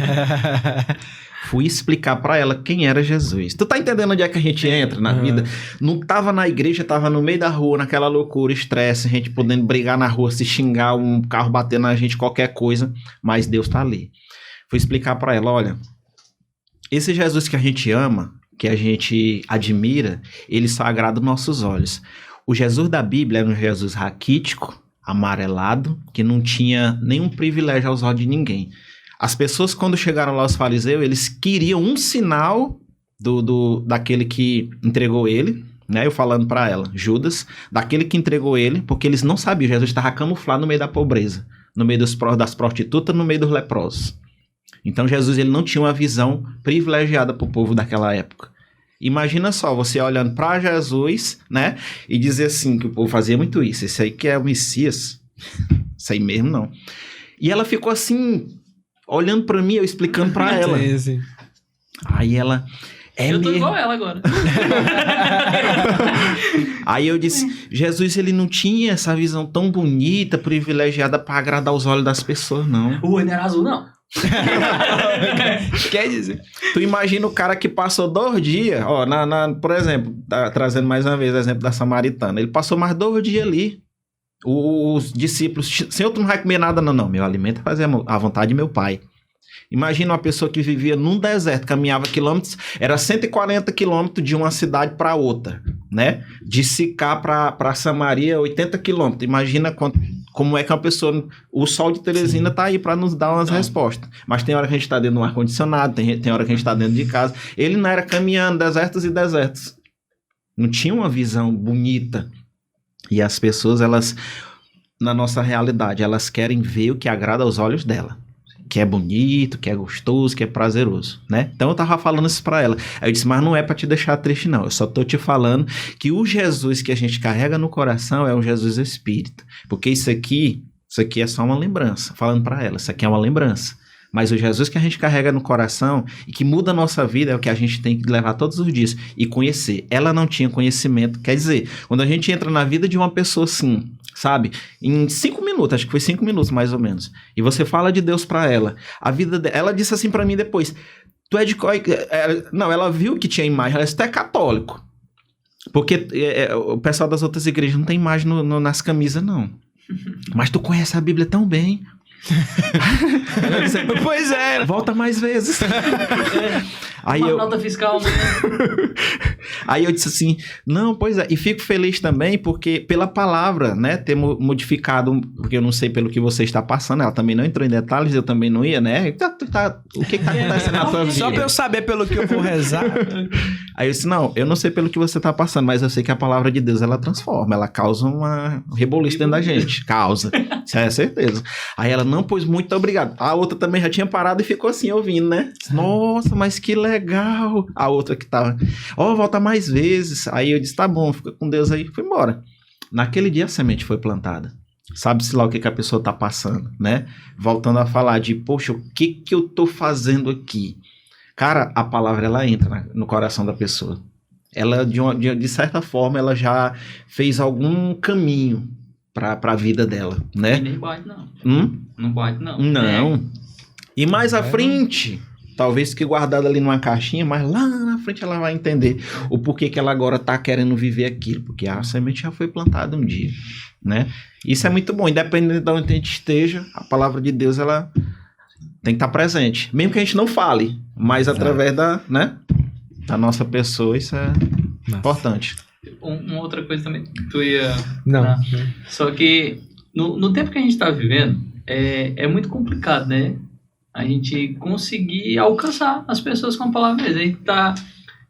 Fui explicar pra ela quem era Jesus. Tu tá entendendo onde é que a gente entra na vida? Não tava na igreja, tava no meio da rua, naquela loucura, estresse, a gente podendo brigar na rua, se xingar, um carro bater na gente, qualquer coisa, mas Deus tá ali. Fui explicar pra ela, olha, esse Jesus que a gente ama, que a gente admira, ele só agrada os nossos olhos. O Jesus da Bíblia era um Jesus raquítico, amarelado, que não tinha nenhum privilégio aos olhos de ninguém. As pessoas, quando chegaram lá, os fariseus, eles queriam um sinal daquele que entregou ele, né? Eu falando para ela, Judas, daquele que entregou ele, porque eles não sabiam, Jesus estava camuflado no meio da pobreza, no meio das prostitutas, no meio dos leprosos. Então, Jesus ele não tinha uma visão privilegiada para o povo daquela época. Imagina só, você olhando para Jesus, né? E dizer assim, que o povo fazia muito isso, esse aí que é o Messias, isso aí mesmo não. E ela ficou assim... olhando pra mim, eu explicando pra ela.
Sim.
Aí ela
Eu tô
mesmo.
igual ela agora.
Aí eu disse, Jesus, ele não tinha essa visão tão bonita, privilegiada pra agradar os olhos das pessoas, não.
O olho era azul, não.
Quer dizer...
Tu imagina o cara que passou 2 dias, ó, por exemplo, trazendo mais uma vez o exemplo da samaritana, ele passou mais 2 dias ali. Os discípulos, Senhor, tu não vai comer nada, não. Meu alimento é fazer a vontade de meu pai. Imagina uma pessoa que vivia num deserto, caminhava quilômetros, era 140 quilômetros de uma cidade para outra, né? De Sicá para Samaria, 80 quilômetros. Imagina como é que uma pessoa... O sol de Teresina tá aí para nos dar umas respostas. Mas tem hora que a gente tá dentro de um ar-condicionado, tem hora que a gente tá dentro de casa. Ele não era caminhando desertos e desertos. Não tinha uma visão bonita. E as pessoas, elas, na nossa realidade, elas querem ver o que agrada aos olhos dela. Que é bonito, que é gostoso, que é prazeroso, né? Então eu tava falando isso pra ela. Aí eu disse, mas não é pra te deixar triste, não. Eu só tô te falando que o Jesus que a gente carrega no coração é um Jesus Espírito. Porque isso aqui é só uma lembrança. Falando pra ela, isso aqui é uma lembrança. Mas o Jesus que a gente carrega no coração e que muda a nossa vida é o que a gente tem que levar todos os dias e conhecer. Ela não tinha conhecimento. Quer dizer, quando a gente entra na vida de uma pessoa assim, sabe? Em 5 minutos, acho que foi 5 minutos mais ou menos. E você fala de Deus pra ela. A vida ela disse assim pra mim depois, tu é de qual... Não, ela viu que tinha imagem, ela disse, tu é católico. Porque o pessoal das outras igrejas não tem imagem nas camisas, não. Mas tu conhece a Bíblia tão bem.
Pois é.
Volta mais vezes. Aí
Uma nota fiscal mesmo.
Aí eu disse assim, não, pois é, e fico feliz também porque pela palavra, né, ter modificado, porque eu não sei pelo que você está passando, ela também não entrou em detalhes, eu também não ia, né, o que tá acontecendo na tua vida?
Só pra eu saber pelo que eu vou rezar.
Aí eu disse, não, eu não sei pelo que você tá passando, mas eu sei que a palavra de Deus, ela transforma, ela causa uma reboliço dentro da gente, causa, isso é certeza. Aí ela, não, pois muito obrigado. A outra também já tinha parado e ficou assim, ouvindo, né, nossa, mas que legal. A outra que tava, volta mais vezes. Aí eu disse, tá bom, fica com Deus aí, fui embora. Naquele dia a semente foi plantada. Sabe-se lá o que a pessoa tá passando, né? Voltando a falar de, poxa, o que eu tô fazendo aqui? Cara, a palavra, ela entra no coração da pessoa. Ela, de certa forma, ela já fez algum caminho para a vida dela, né?
E nem bate, não. Não bate, não.
Não. E mais à frente, talvez fique guardada ali numa caixinha, mas lá na frente ela vai entender o porquê que ela agora tá querendo viver aquilo, porque a semente já foi plantada um dia, né? Isso é muito bom, independente de onde a gente esteja, a palavra de Deus, ela tem que estar presente, mesmo que a gente não fale, mas através da nossa pessoa, isso é importante.
Uma outra coisa também que tu ia...
Não.
Só que no tempo que a gente tá vivendo, é muito complicado, né? A gente conseguir alcançar as pessoas com a palavra mesmo. A gente tá...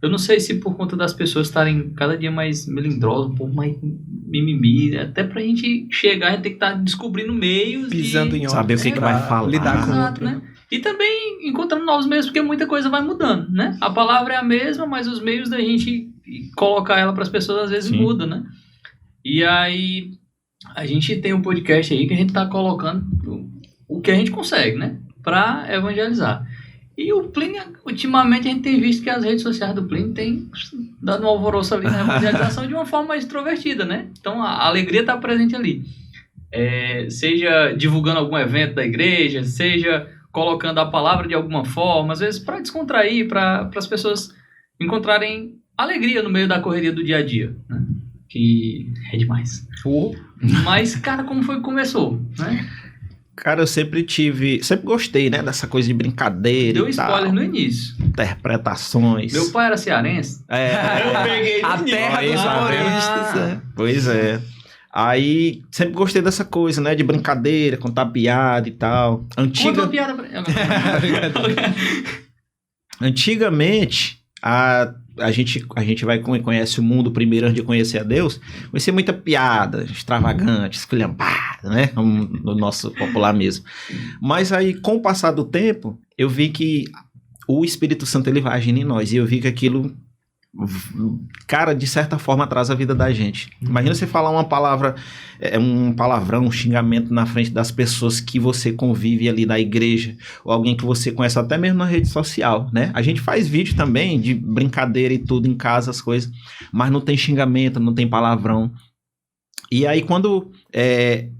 Eu não sei se por conta das pessoas estarem cada dia mais melindrosas, um pouco mais mimimi, até pra gente chegar, a gente tem que estar descobrindo meios
Pisando em
saber o que vai falar.
Lidar com o
Exato,
outro.
né? E também encontrando novos meios, porque muita coisa vai mudando, né? A palavra é a mesma, mas os meios da gente colocar ela para as pessoas às vezes mudam, né? E aí a gente tem um podcast aí que a gente tá colocando o que a gente consegue, né? Para evangelizar. E o Plínio, ultimamente a gente tem visto que as redes sociais do Plínio tem dado um alvoroço ali na evangelização de uma forma mais extrovertida, né? Então a alegria está presente ali. Seja divulgando algum evento da igreja, seja colocando a palavra de alguma forma, às vezes para descontrair, para as pessoas encontrarem alegria no meio da correria do dia a dia, né? Que é demais. Mas, cara, como foi que começou, né?
Cara, eu sempre gostei, né, dessa coisa de brincadeira.
Deu
e
spoiler
tal,
no início.
interpretações.
Meu pai era cearense.
Eu peguei
A terra dos humoristas.
Pois é. Aí, sempre gostei dessa coisa, né, de brincadeira, contar piada e tal.
Conta uma piada pra...
Antigamente, a gente conhece o mundo primeiro antes de conhecer a Deus, conhecia muita piada, extravagante, esculhambada, né? No nosso popular mesmo. Mas aí, com o passar do tempo, eu vi que o Espírito Santo ele vai agindo em nós, e eu vi que aquilo cara, de certa forma atrasa a vida da gente. Imagina você falar uma palavra, um palavrão, um xingamento na frente das pessoas que você convive ali na igreja, ou alguém que você conhece até mesmo na rede social, né? A gente faz vídeo também de brincadeira e tudo em casa, as coisas, mas não tem xingamento, não tem palavrão. E aí quando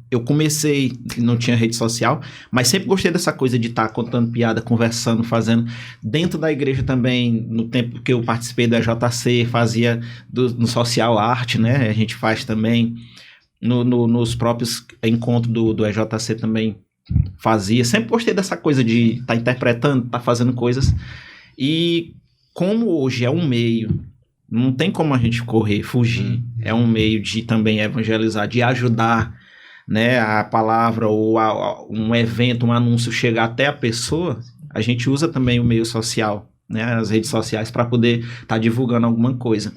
eu comecei, não tinha rede social, mas sempre gostei dessa coisa de estar contando piada, conversando, fazendo. Dentro da igreja também, no tempo que eu participei do EJC, fazia no social arte, né? A gente faz também. Nos próprios encontros do EJC também fazia. Sempre gostei dessa coisa de estar interpretando, estar fazendo coisas. E como hoje é um meio, não tem como a gente correr, fugir. É um meio de também evangelizar, de ajudar, né, a palavra ou um evento, um anúncio chegar até a pessoa. A gente usa também o meio social, né, as redes sociais, para poder estar divulgando alguma coisa.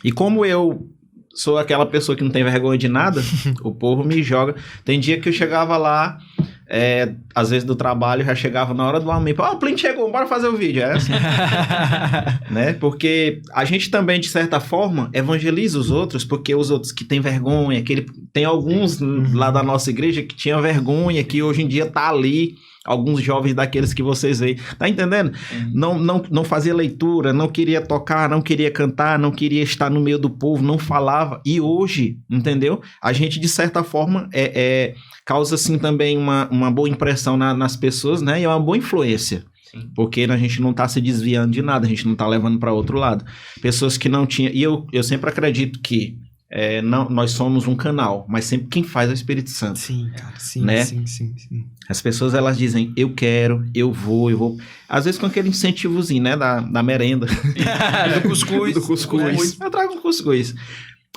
E como eu sou aquela pessoa que não tem vergonha de nada, o povo me joga. Tem dia que eu chegava lá, às vezes do trabalho, já chegava na hora do almoço, o Plínio chegou, bora fazer o vídeo. É assim. Né? Porque a gente também, de certa forma, evangeliza os outros, porque os outros que têm vergonha, tem alguns lá da nossa igreja que tinham vergonha, que hoje em dia tá ali, alguns jovens daqueles que vocês veem, tá entendendo? Não fazia leitura, não queria tocar, não queria cantar, não queria estar no meio do povo, não falava, e hoje, entendeu? A gente, de certa forma, causa, assim, também uma boa impressão nas pessoas, né? E é uma boa influência. Sim. Porque a gente não tá se desviando de nada, a gente não tá levando para outro lado. Pessoas que não tinham... E eu sempre acredito que nós somos um canal, mas sempre quem faz é o Espírito Santo.
Sim, cara. Sim,
né?
sim.
As pessoas, elas dizem, eu quero, eu vou. Às vezes com aquele incentivozinho, né? Da merenda.
Do cuscuz.
Do cuscuz. Eu trago um cuscuz.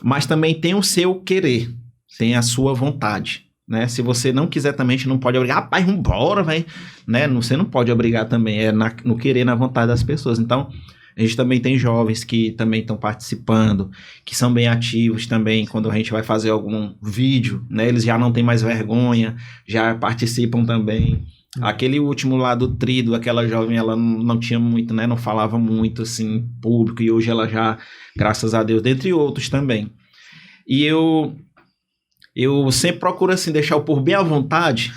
Mas também tem o seu querer, tem a sua vontade. Né? Se você não quiser também, a gente não pode obrigar. Rapaz, vambora, velho. Né? Você não pode obrigar também. É no querer, na vontade das pessoas. Então, a gente também tem jovens que também estão participando, que são bem ativos também. Quando a gente vai fazer algum vídeo, né? Eles já não têm mais vergonha, já participam também. Aquele último lá do Trido, aquela jovem, ela não tinha muito, né? Não falava muito, assim, em público. E hoje ela já, graças a Deus, dentre outros também. E eu sempre procuro, assim, deixar o povo bem à vontade,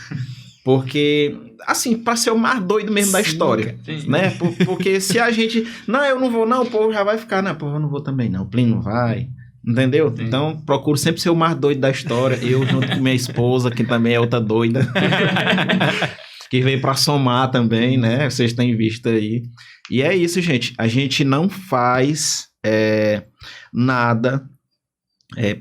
porque, assim, para ser o mais doido mesmo da história, né? Porque se a gente... Não, eu não vou, não, o povo já vai ficar, não, pô, eu não vou também, não, o Plínio não vai, entendeu? Sim. Então, procuro sempre ser o mais doido da história, eu junto com minha esposa, que também é outra doida, que veio para somar também, né? Vocês têm visto aí. E é isso, gente, a gente não faz nada...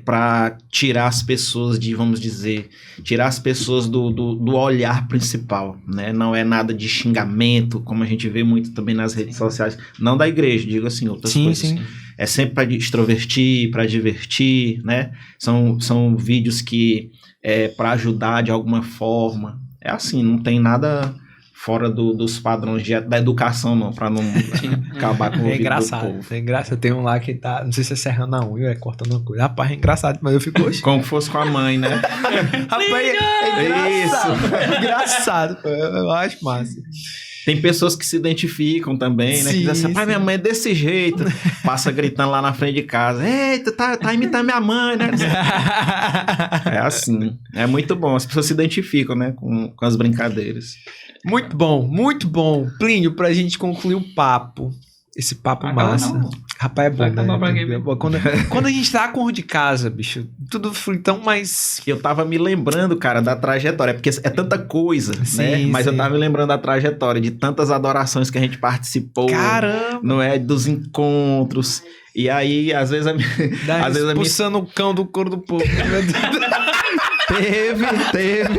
para tirar as pessoas vamos dizer, tirar as pessoas do olhar principal, né? Não é nada de xingamento, como a gente vê muito também nas redes sociais, não da igreja, digo assim, outras coisas. Sim. É sempre para extrovertir, para divertir, né? São vídeos que para ajudar de alguma forma. É assim, não tem nada fora dos padrões da educação, não, pra não acabar com o ouvido do povo.
É engraçado, tem um lá que tá, não sei se é serrando a unha ou cortando uma coisa. Rapaz, é engraçado, mas eu fico hoje.
Como fosse com a mãe, né?
Rapaz, é engraçado. É engraçado, eu acho massa.
Tem pessoas que se identificam também, né? Sim, que dizem assim, pai, minha mãe é desse jeito. Passa gritando lá na frente de casa. Eita, tá imitando minha mãe, né? É assim. É muito bom. As pessoas se identificam, né? Com as brincadeiras.
Muito bom, muito bom. Plínio, pra gente concluir o papo. Esse papo massa. Não. Rapaz, é bom, né? Quando a gente tá com de casa, bicho, tudo flui tão mais...
Eu tava me lembrando, cara, da trajetória, porque é tanta coisa, né? Mas eu tava me lembrando da trajetória, de tantas adorações que a gente participou.
Caramba!
Não é? Dos encontros. E aí, às vezes...
Expulsando o cão do couro do povo.
Teve.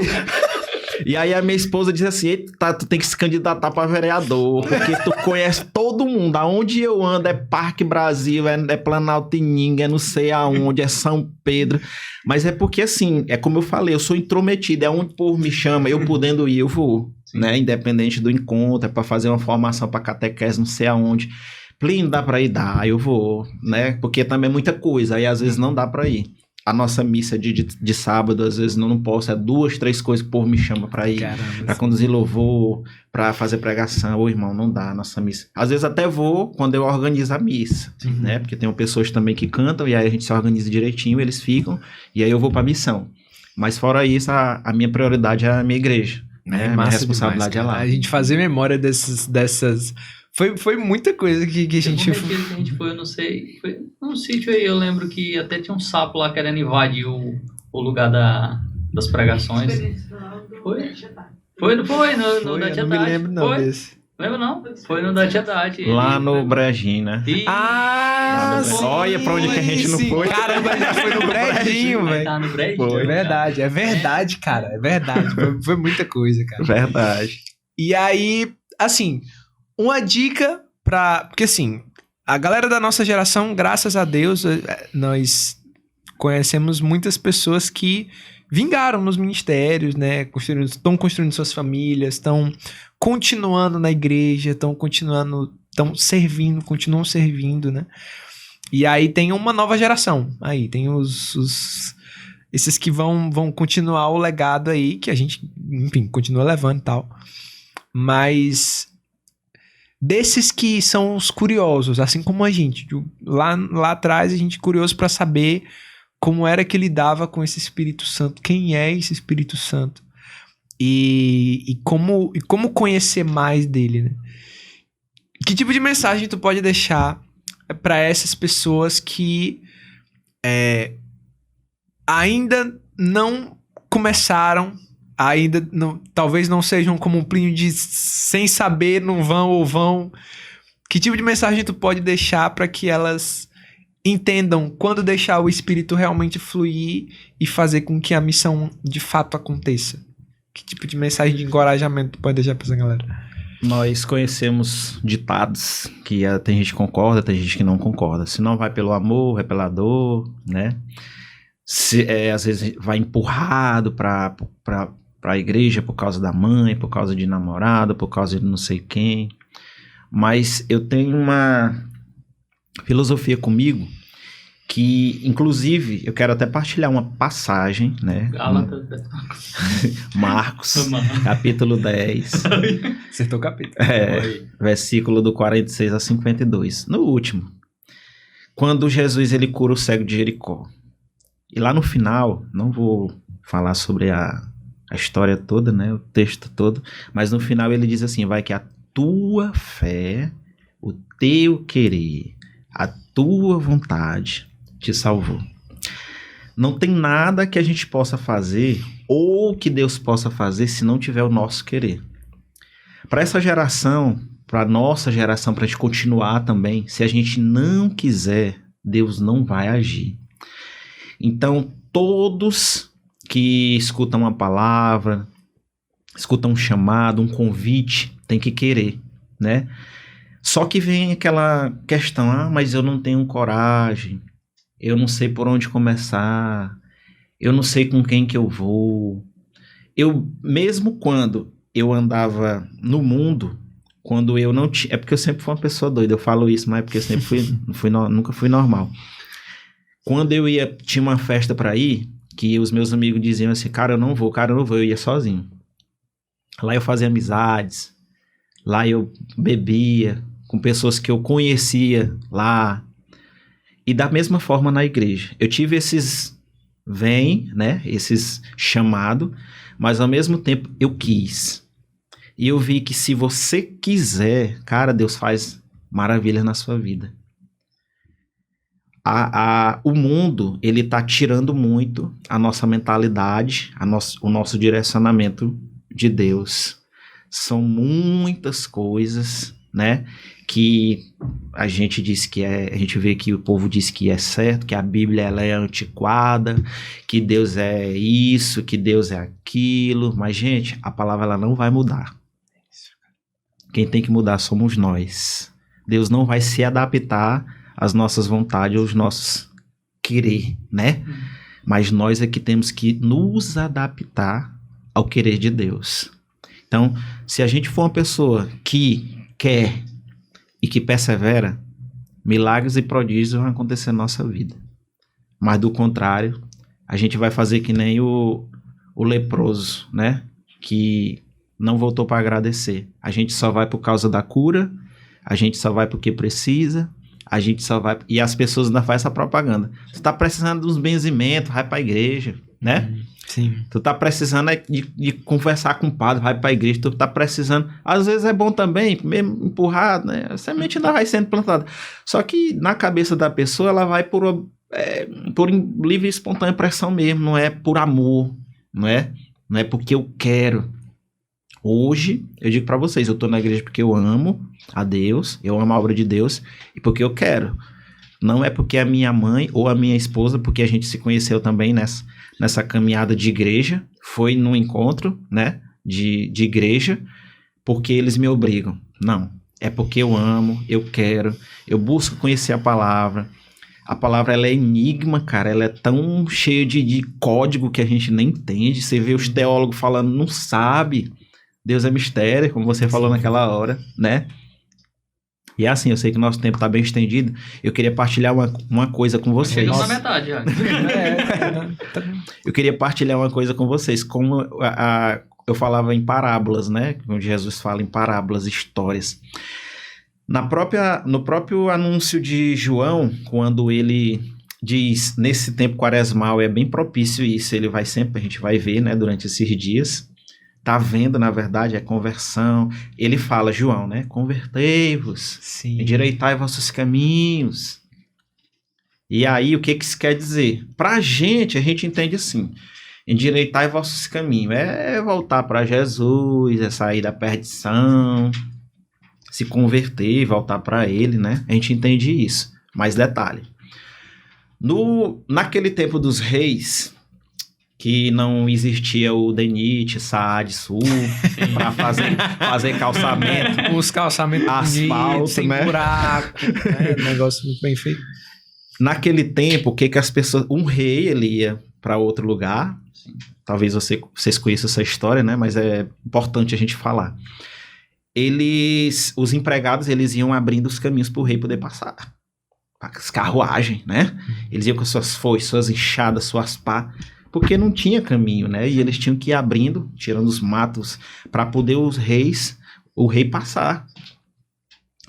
E aí a minha esposa diz assim, eita, tu tem que se candidatar pra vereador, porque tu conhece todo mundo, aonde eu ando é Parque Brasil, é Planaltininga, é não sei aonde, é São Pedro, mas é porque assim, é como eu falei, eu sou intrometido, é onde o povo me chama, eu podendo ir, eu vou, né, independente do encontro, é pra fazer uma formação pra catequese, não sei aonde, Plínio, dá pra ir? Dá, eu vou, né, porque também é muita coisa, aí às vezes não dá pra ir. a nossa missa de sábado, às vezes não posso, é 2, 3 coisas que o povo me chama pra ir,
Caramba.
pra conduzir louvor, pra fazer pregação. Ô, irmão, não dá a nossa missa. Às vezes até vou quando eu organizo a missa, né? Porque tem pessoas também que cantam e aí a gente se organiza direitinho, eles ficam, e aí eu vou pra missão. Mas fora isso, a minha prioridade é a minha igreja, né? A minha responsabilidade
demais,
é
cara.
lá.
A gente fazer memória dessas... Foi muita coisa que a gente...
Teve um retiro que a gente foi, eu não sei, foi num sítio aí, eu lembro que até tinha um sapo lá querendo invadir o lugar das pregações. Foi? Foi, não foi? No da
eu
Tia
não me
Tati.
lembro não
Foi?
desse.
Lembra não? Foi no da Tia Tati.
Lá
Ele
no
pegou-
Brejinho, né?
Ih,
Ah,
Sim, olha pra onde que a gente não
sim.
foi.
Caramba, já foi no Brejinho, velho.
Tá no Brejinho.
Foi.
É verdade, cara. É verdade. Foi muita coisa, cara.
Verdade.
E aí, assim, uma dica pra... Porque, assim, a galera da nossa geração, graças a Deus, nós conhecemos muitas pessoas que vingaram nos ministérios, né? Estão construindo suas famílias, estão continuando na igreja, estão continuam servindo, né? E aí tem uma nova geração. Aí tem esses que vão continuar o legado aí, que a gente, enfim, continua levando e tal. Mas desses que são os curiosos, assim como a gente. Lá atrás a gente curioso para saber como era que ele lidava com esse Espírito Santo, quem é esse Espírito Santo e como conhecer mais dele, né? Que tipo de mensagem tu pode deixar para essas pessoas que ainda não começaram, ainda não, talvez não sejam como um Plínio de sem saber, não vão ou vão? Que tipo de mensagem tu pode deixar para que elas entendam quando deixar o Espírito realmente fluir e fazer com que a missão de fato aconteça? Que tipo de mensagem de encorajamento tu pode deixar pra essa galera?
Nós conhecemos ditados que tem gente que concorda, tem gente que não concorda. Se não vai pelo amor, vai pela dor, né? Às vezes vai empurrado pra a igreja por causa da mãe, por causa de namorado, por causa de não sei quem. Mas eu tenho uma filosofia comigo que, inclusive, eu quero até partilhar uma passagem, né? Marcos, capítulo 10.
Acertou o capítulo.
Versículo do 46 a 52. No último, quando Jesus ele cura o cego de Jericó. E lá no final, não vou falar sobre a história toda, né? O texto todo, mas no final ele diz assim: vai que a tua fé, o teu querer, a tua vontade te salvou. Não tem nada que a gente possa fazer ou que Deus possa fazer se não tiver o nosso querer. Para essa geração, para a nossa geração, para a gente continuar também, se a gente não quiser, Deus não vai agir. Então, todos que escutam uma palavra, escutam um chamado, um convite, tem que querer, né? Só que vem aquela questão: mas eu não tenho coragem, eu não sei por onde começar, eu não sei com quem que eu vou. Mesmo quando eu andava no mundo, quando eu não tinha... É porque eu sempre fui uma pessoa doida, eu falo isso, mas é porque eu sempre nunca fui normal. Quando eu tinha uma festa pra ir, que os meus amigos diziam assim: cara, eu não vou, eu ia sozinho. Lá eu fazia amizades, lá eu bebia com pessoas que eu conhecia lá. E da mesma forma na igreja. Eu tive esses chamados, mas ao mesmo tempo eu quis. E eu vi que se você quiser, cara, Deus faz maravilhas na sua vida. O mundo, ele tá tirando muito a nossa mentalidade, o nosso direcionamento de Deus. São muitas coisas, né, que a gente diz que a gente vê que o povo diz que é certo, que a Bíblia ela é antiquada, que Deus é isso, que Deus é aquilo, mas gente, a palavra ela não vai mudar. Quem tem que mudar somos nós. Deus não vai se adaptar às nossas vontades, aos nossos querer, né? Mas nós é que temos que nos adaptar ao querer de Deus. Então, se a gente for uma pessoa que quer e que persevera, milagres e prodígios vão acontecer na nossa vida. Mas do contrário, a gente vai fazer que nem o leproso, né? Que não voltou para agradecer. A gente só vai por causa da cura, a gente só vai porque precisa, a gente só vai... E as pessoas ainda fazem essa propaganda. Tu tá precisando de uns benzimentos, vai pra igreja, né?
Sim.
Tu tá precisando de conversar com o padre, vai pra igreja, tu tá precisando... Às vezes é bom também, mesmo empurrado, né? A semente ainda vai sendo plantada. Só que na cabeça da pessoa, ela vai por livre e espontânea pressão mesmo, não é por amor, não é? Não é porque eu quero. Hoje, eu digo pra vocês, eu tô na igreja porque eu amo a Deus, eu amo a obra de Deus e porque eu quero. Não é porque a minha mãe ou a minha esposa, porque a gente se conheceu também nessa caminhada de igreja, foi num encontro, né, de igreja, porque eles me obrigam. Não, é porque eu amo, eu quero, eu busco conhecer a palavra. A palavra, ela é enigma, cara, ela é tão cheia de código que a gente nem entende. Você vê os teólogos falando, não sabe. Deus é mistério, como você falou naquela hora, né? E é assim, eu sei que o nosso tempo está bem estendido. Eu queria partilhar uma coisa com vocês.
Chegamos na metade já.
Eu queria partilhar uma coisa com vocês. Como eu falava em parábolas, né? Onde Jesus fala em parábolas, histórias. No próprio anúncio de João, quando ele diz, nesse tempo quaresmal, é bem propício isso, ele vai sempre, a gente vai ver, né? Durante esses dias. Tá vendo, na verdade, é conversão. Ele fala, João, né? Convertei-vos, endireitai vossos caminhos. E aí, o que isso quer dizer? Pra gente, a gente entende assim, endireitai vossos caminhos. É voltar para Jesus, é sair da perdição, se converter, voltar para ele, né? A gente entende isso. Mas detalhe, naquele tempo dos reis... que não existia o DENIT, SAAD, SUL, para fazer calçamento.
Os calçamentos
asfalto,
bonitos, sem
né?
buraco, né? Negócio muito bem feito.
Naquele tempo, o que as pessoas... Um rei, ele ia para outro lugar. Talvez vocês conheçam essa história, né? Mas é importante a gente falar. Os empregados, eles iam abrindo os caminhos para o rei poder passar. As carruagens, né? Eles iam com suas foices, suas enxadas, suas pás... porque não tinha caminho, né? E eles tinham que ir abrindo, tirando os matos, para poder o rei passar.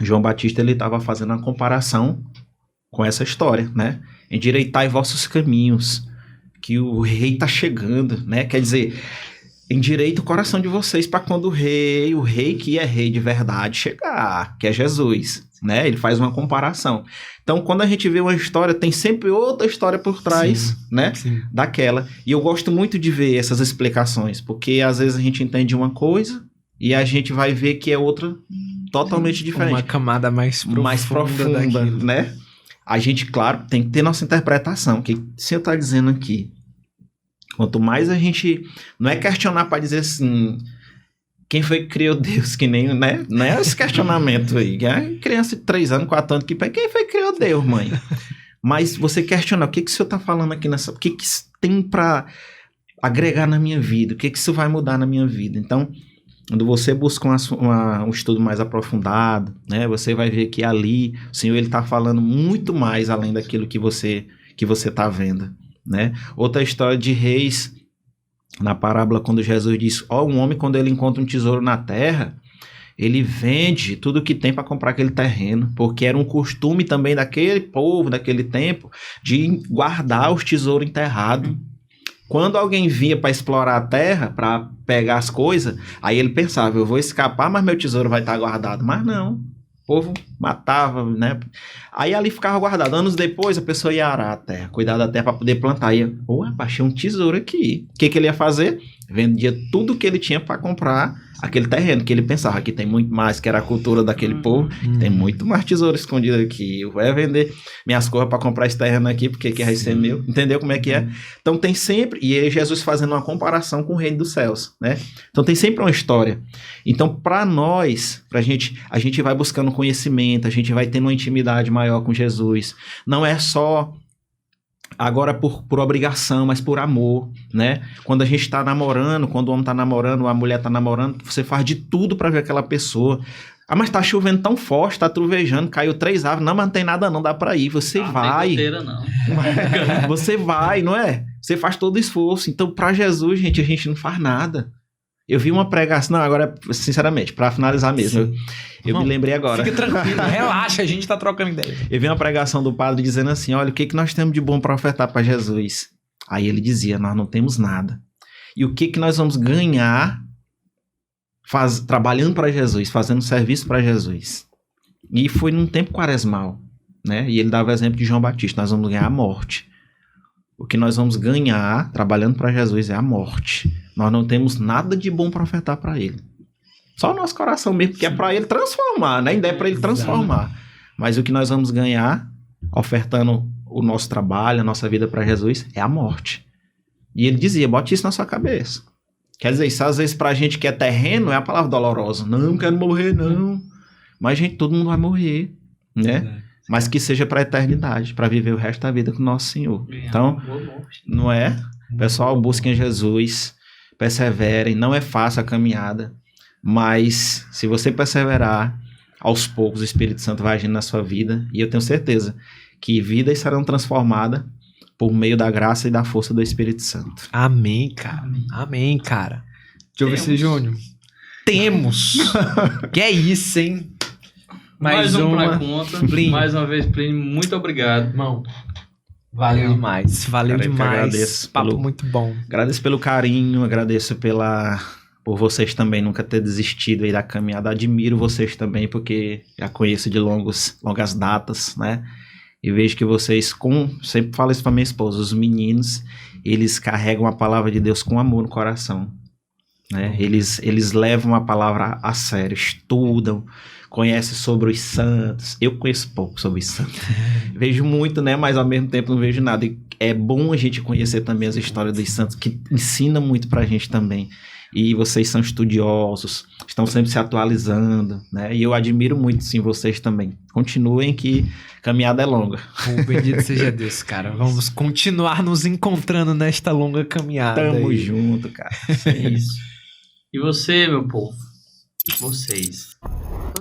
João Batista, ele estava fazendo uma comparação com essa história, né? Endireitai vossos caminhos, que o rei está chegando, né? Quer dizer, endireita o coração de vocês para quando o rei que é rei de verdade chegar, que é Jesus, né? Ele faz uma comparação. Então, quando a gente vê uma história, tem sempre outra história por trás, né? Sim. Daquela. E eu gosto muito de ver essas explicações, porque às vezes a gente entende uma coisa e a gente vai ver que é outra totalmente diferente.
Uma camada mais profunda daquilo,
né? A gente, claro, tem que ter nossa interpretação. O que o senhor está dizendo aqui? Quanto mais a gente... Não é questionar para dizer assim... Quem foi que criou Deus? Que nem, né? Não é esse questionamento aí. É criança de 3 anos, 4 anos, quem foi que criou Deus, mãe? Mas você questiona, o que o senhor está falando aqui nessa... O que isso tem para agregar na minha vida? O que isso vai mudar na minha vida? Então, quando você busca um estudo mais aprofundado, né? Você vai ver que ali o Senhor está falando muito mais além daquilo que você está vendo, né? Outra história de reis... Na parábola, quando Jesus diz, um homem, quando ele encontra um tesouro na terra, ele vende tudo que tem para comprar aquele terreno, porque era um costume também daquele povo, daquele tempo, de guardar os tesouros enterrados. Quando alguém vinha para explorar a terra, para pegar as coisas, aí ele pensava, eu vou escapar, mas meu tesouro vai estar guardado. Mas não, o povo matava, né? Aí ali ficava guardado. Anos depois, a pessoa ia arar a terra, cuidar da terra para poder plantar. Ia, achei um tesouro aqui. O que ele ia fazer? Vendia tudo que ele tinha para comprar aquele terreno, que ele pensava que tem muito mais, que era a cultura daquele povo, tem muito mais tesouro escondido aqui. Eu vou vender minhas coisas para comprar esse terreno aqui, porque que vai ser meu. Entendeu como é que é? Então tem sempre, e aí Jesus fazendo uma comparação com o reino dos céus, né? Então tem sempre uma história. Então para nós, a gente vai buscando conhecimento, a gente vai tendo uma intimidade maior com Jesus. Não é só agora por obrigação, mas por amor, né? Quando a gente está namorando, quando o homem está namorando, a mulher está namorando, você faz de tudo para ver aquela pessoa. Ah, mas tá chovendo tão forte, tá truvejando, caiu 3 árvores. Não, mas não tem nada não, dá pra ir. Você vai.
Não tem goteira, não.
Você vai, não é? Você faz todo o esforço. Então, pra Jesus, gente, a gente não faz nada. Eu vi uma pregação... Não, agora, sinceramente, pra finalizar mesmo. Eu me lembrei agora.
Fica tranquilo, relaxa, a gente tá trocando ideia.
Eu vi uma pregação do padre dizendo assim, olha, o que nós temos de bom pra ofertar pra Jesus? Aí ele dizia, nós não temos nada. E o que nós vamos ganhar trabalhando para Jesus, fazendo serviço para Jesus? E foi num tempo quaresmal, né? E ele dava o exemplo de João Batista, nós vamos ganhar a morte. O que nós vamos ganhar trabalhando para Jesus é a morte. Nós não temos nada de bom para ofertar para ele. Só o nosso coração mesmo, porque é para ele transformar, né? Ainda é para ele transformar. Mas o que nós vamos ganhar ofertando o nosso trabalho, a nossa vida para Jesus, é a morte. E ele dizia, bote isso na sua cabeça. Quer dizer, isso às vezes pra gente que é terreno é a palavra dolorosa. Não quero morrer, não. Mas, gente, todo mundo vai morrer, né? Mas que seja pra eternidade, pra viver o resto da vida com o nosso Senhor. Então, não é? Pessoal, busquem Jesus, perseverem. Não é fácil a caminhada, mas se você perseverar, aos poucos o Espírito Santo vai agindo na sua vida. E eu tenho certeza que vidas serão transformadas por meio da graça e da força do Espírito Santo.
Amém, cara. Amém, cara. Deixa eu ver se, Júnior. Temos. Que é isso, hein?
Mais um pra conta.
Plínio.
Mais uma vez, Plínio, muito obrigado.
Irmão, valeu demais. Valeu
Cara,
demais.
agradeço
Papo muito bom.
Agradeço pelo carinho, agradeço por vocês também nunca ter desistido aí da caminhada. Admiro vocês também, porque já conheço de longas datas, né? E vejo que vocês, sempre falo isso pra minha esposa, os meninos, eles carregam a palavra de Deus com amor no coração, né? Eles levam a palavra a sério, estudam, conhecem sobre os santos. Eu conheço pouco sobre os santos. Vejo muito, né? Mas ao mesmo tempo não vejo nada. E é bom a gente conhecer também as histórias dos santos, que ensina muito pra gente também. E vocês são estudiosos, estão sempre se atualizando, né? E eu admiro muito, sim, vocês também. Continuem que a caminhada é longa.
Bendito seja Deus, cara. Vamos continuar nos encontrando nesta longa caminhada.
Tamo
aí.
junto, cara.
É isso. E você, meu povo? Vocês.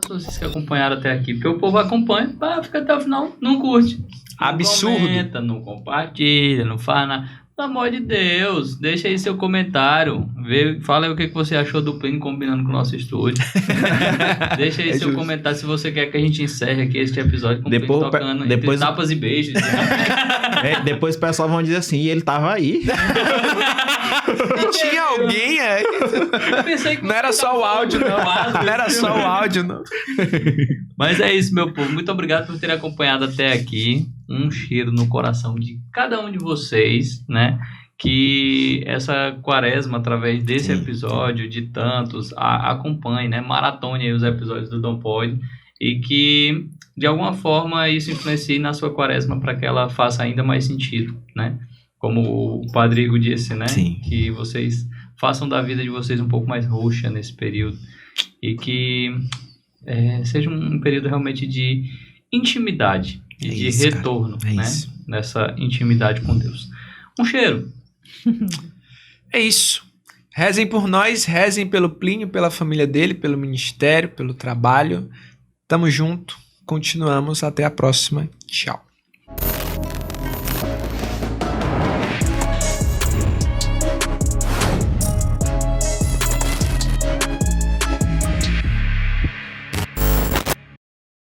Todos vocês que acompanharam até aqui. Porque o povo acompanha, fica até o final, não curte. Não
Absurdo.
comenta, não compartilha, não faz nada. Pelo amor de Deus, deixa aí seu comentário. Fala aí o que você achou do Plínio combinando com o nosso estúdio. Deixa aí seu comentário se você quer que a gente encerre aqui este episódio com o Plínio tocando entre tapas e beijos.
Depois o pessoal vão dizer assim, e ele tava aí.
E tinha alguém aí.
Pensei que
não era só o áudio, não. Não era só o áudio, não.
Mas é isso, meu povo. Muito obrigado por terem acompanhado até aqui. Um cheiro no coração de cada um de vocês, né? Que essa quaresma, através desse episódio, de tantos, acompanhe, né? Maratone aí os episódios do Dom Pod. E que, de alguma forma, isso influencie na sua quaresma para que ela faça ainda mais sentido, né? Como o Padre Igor disse, né?
Sim.
Que vocês façam da vida de vocês um pouco mais roxa nesse período. E que seja um período realmente de intimidade e de retorno, né? Nessa intimidade com Deus. Um cheiro.
É isso. Rezem por nós, rezem pelo Plínio, pela família dele, pelo ministério, pelo trabalho. Tamo junto. Continuamos. Até a próxima. Tchau.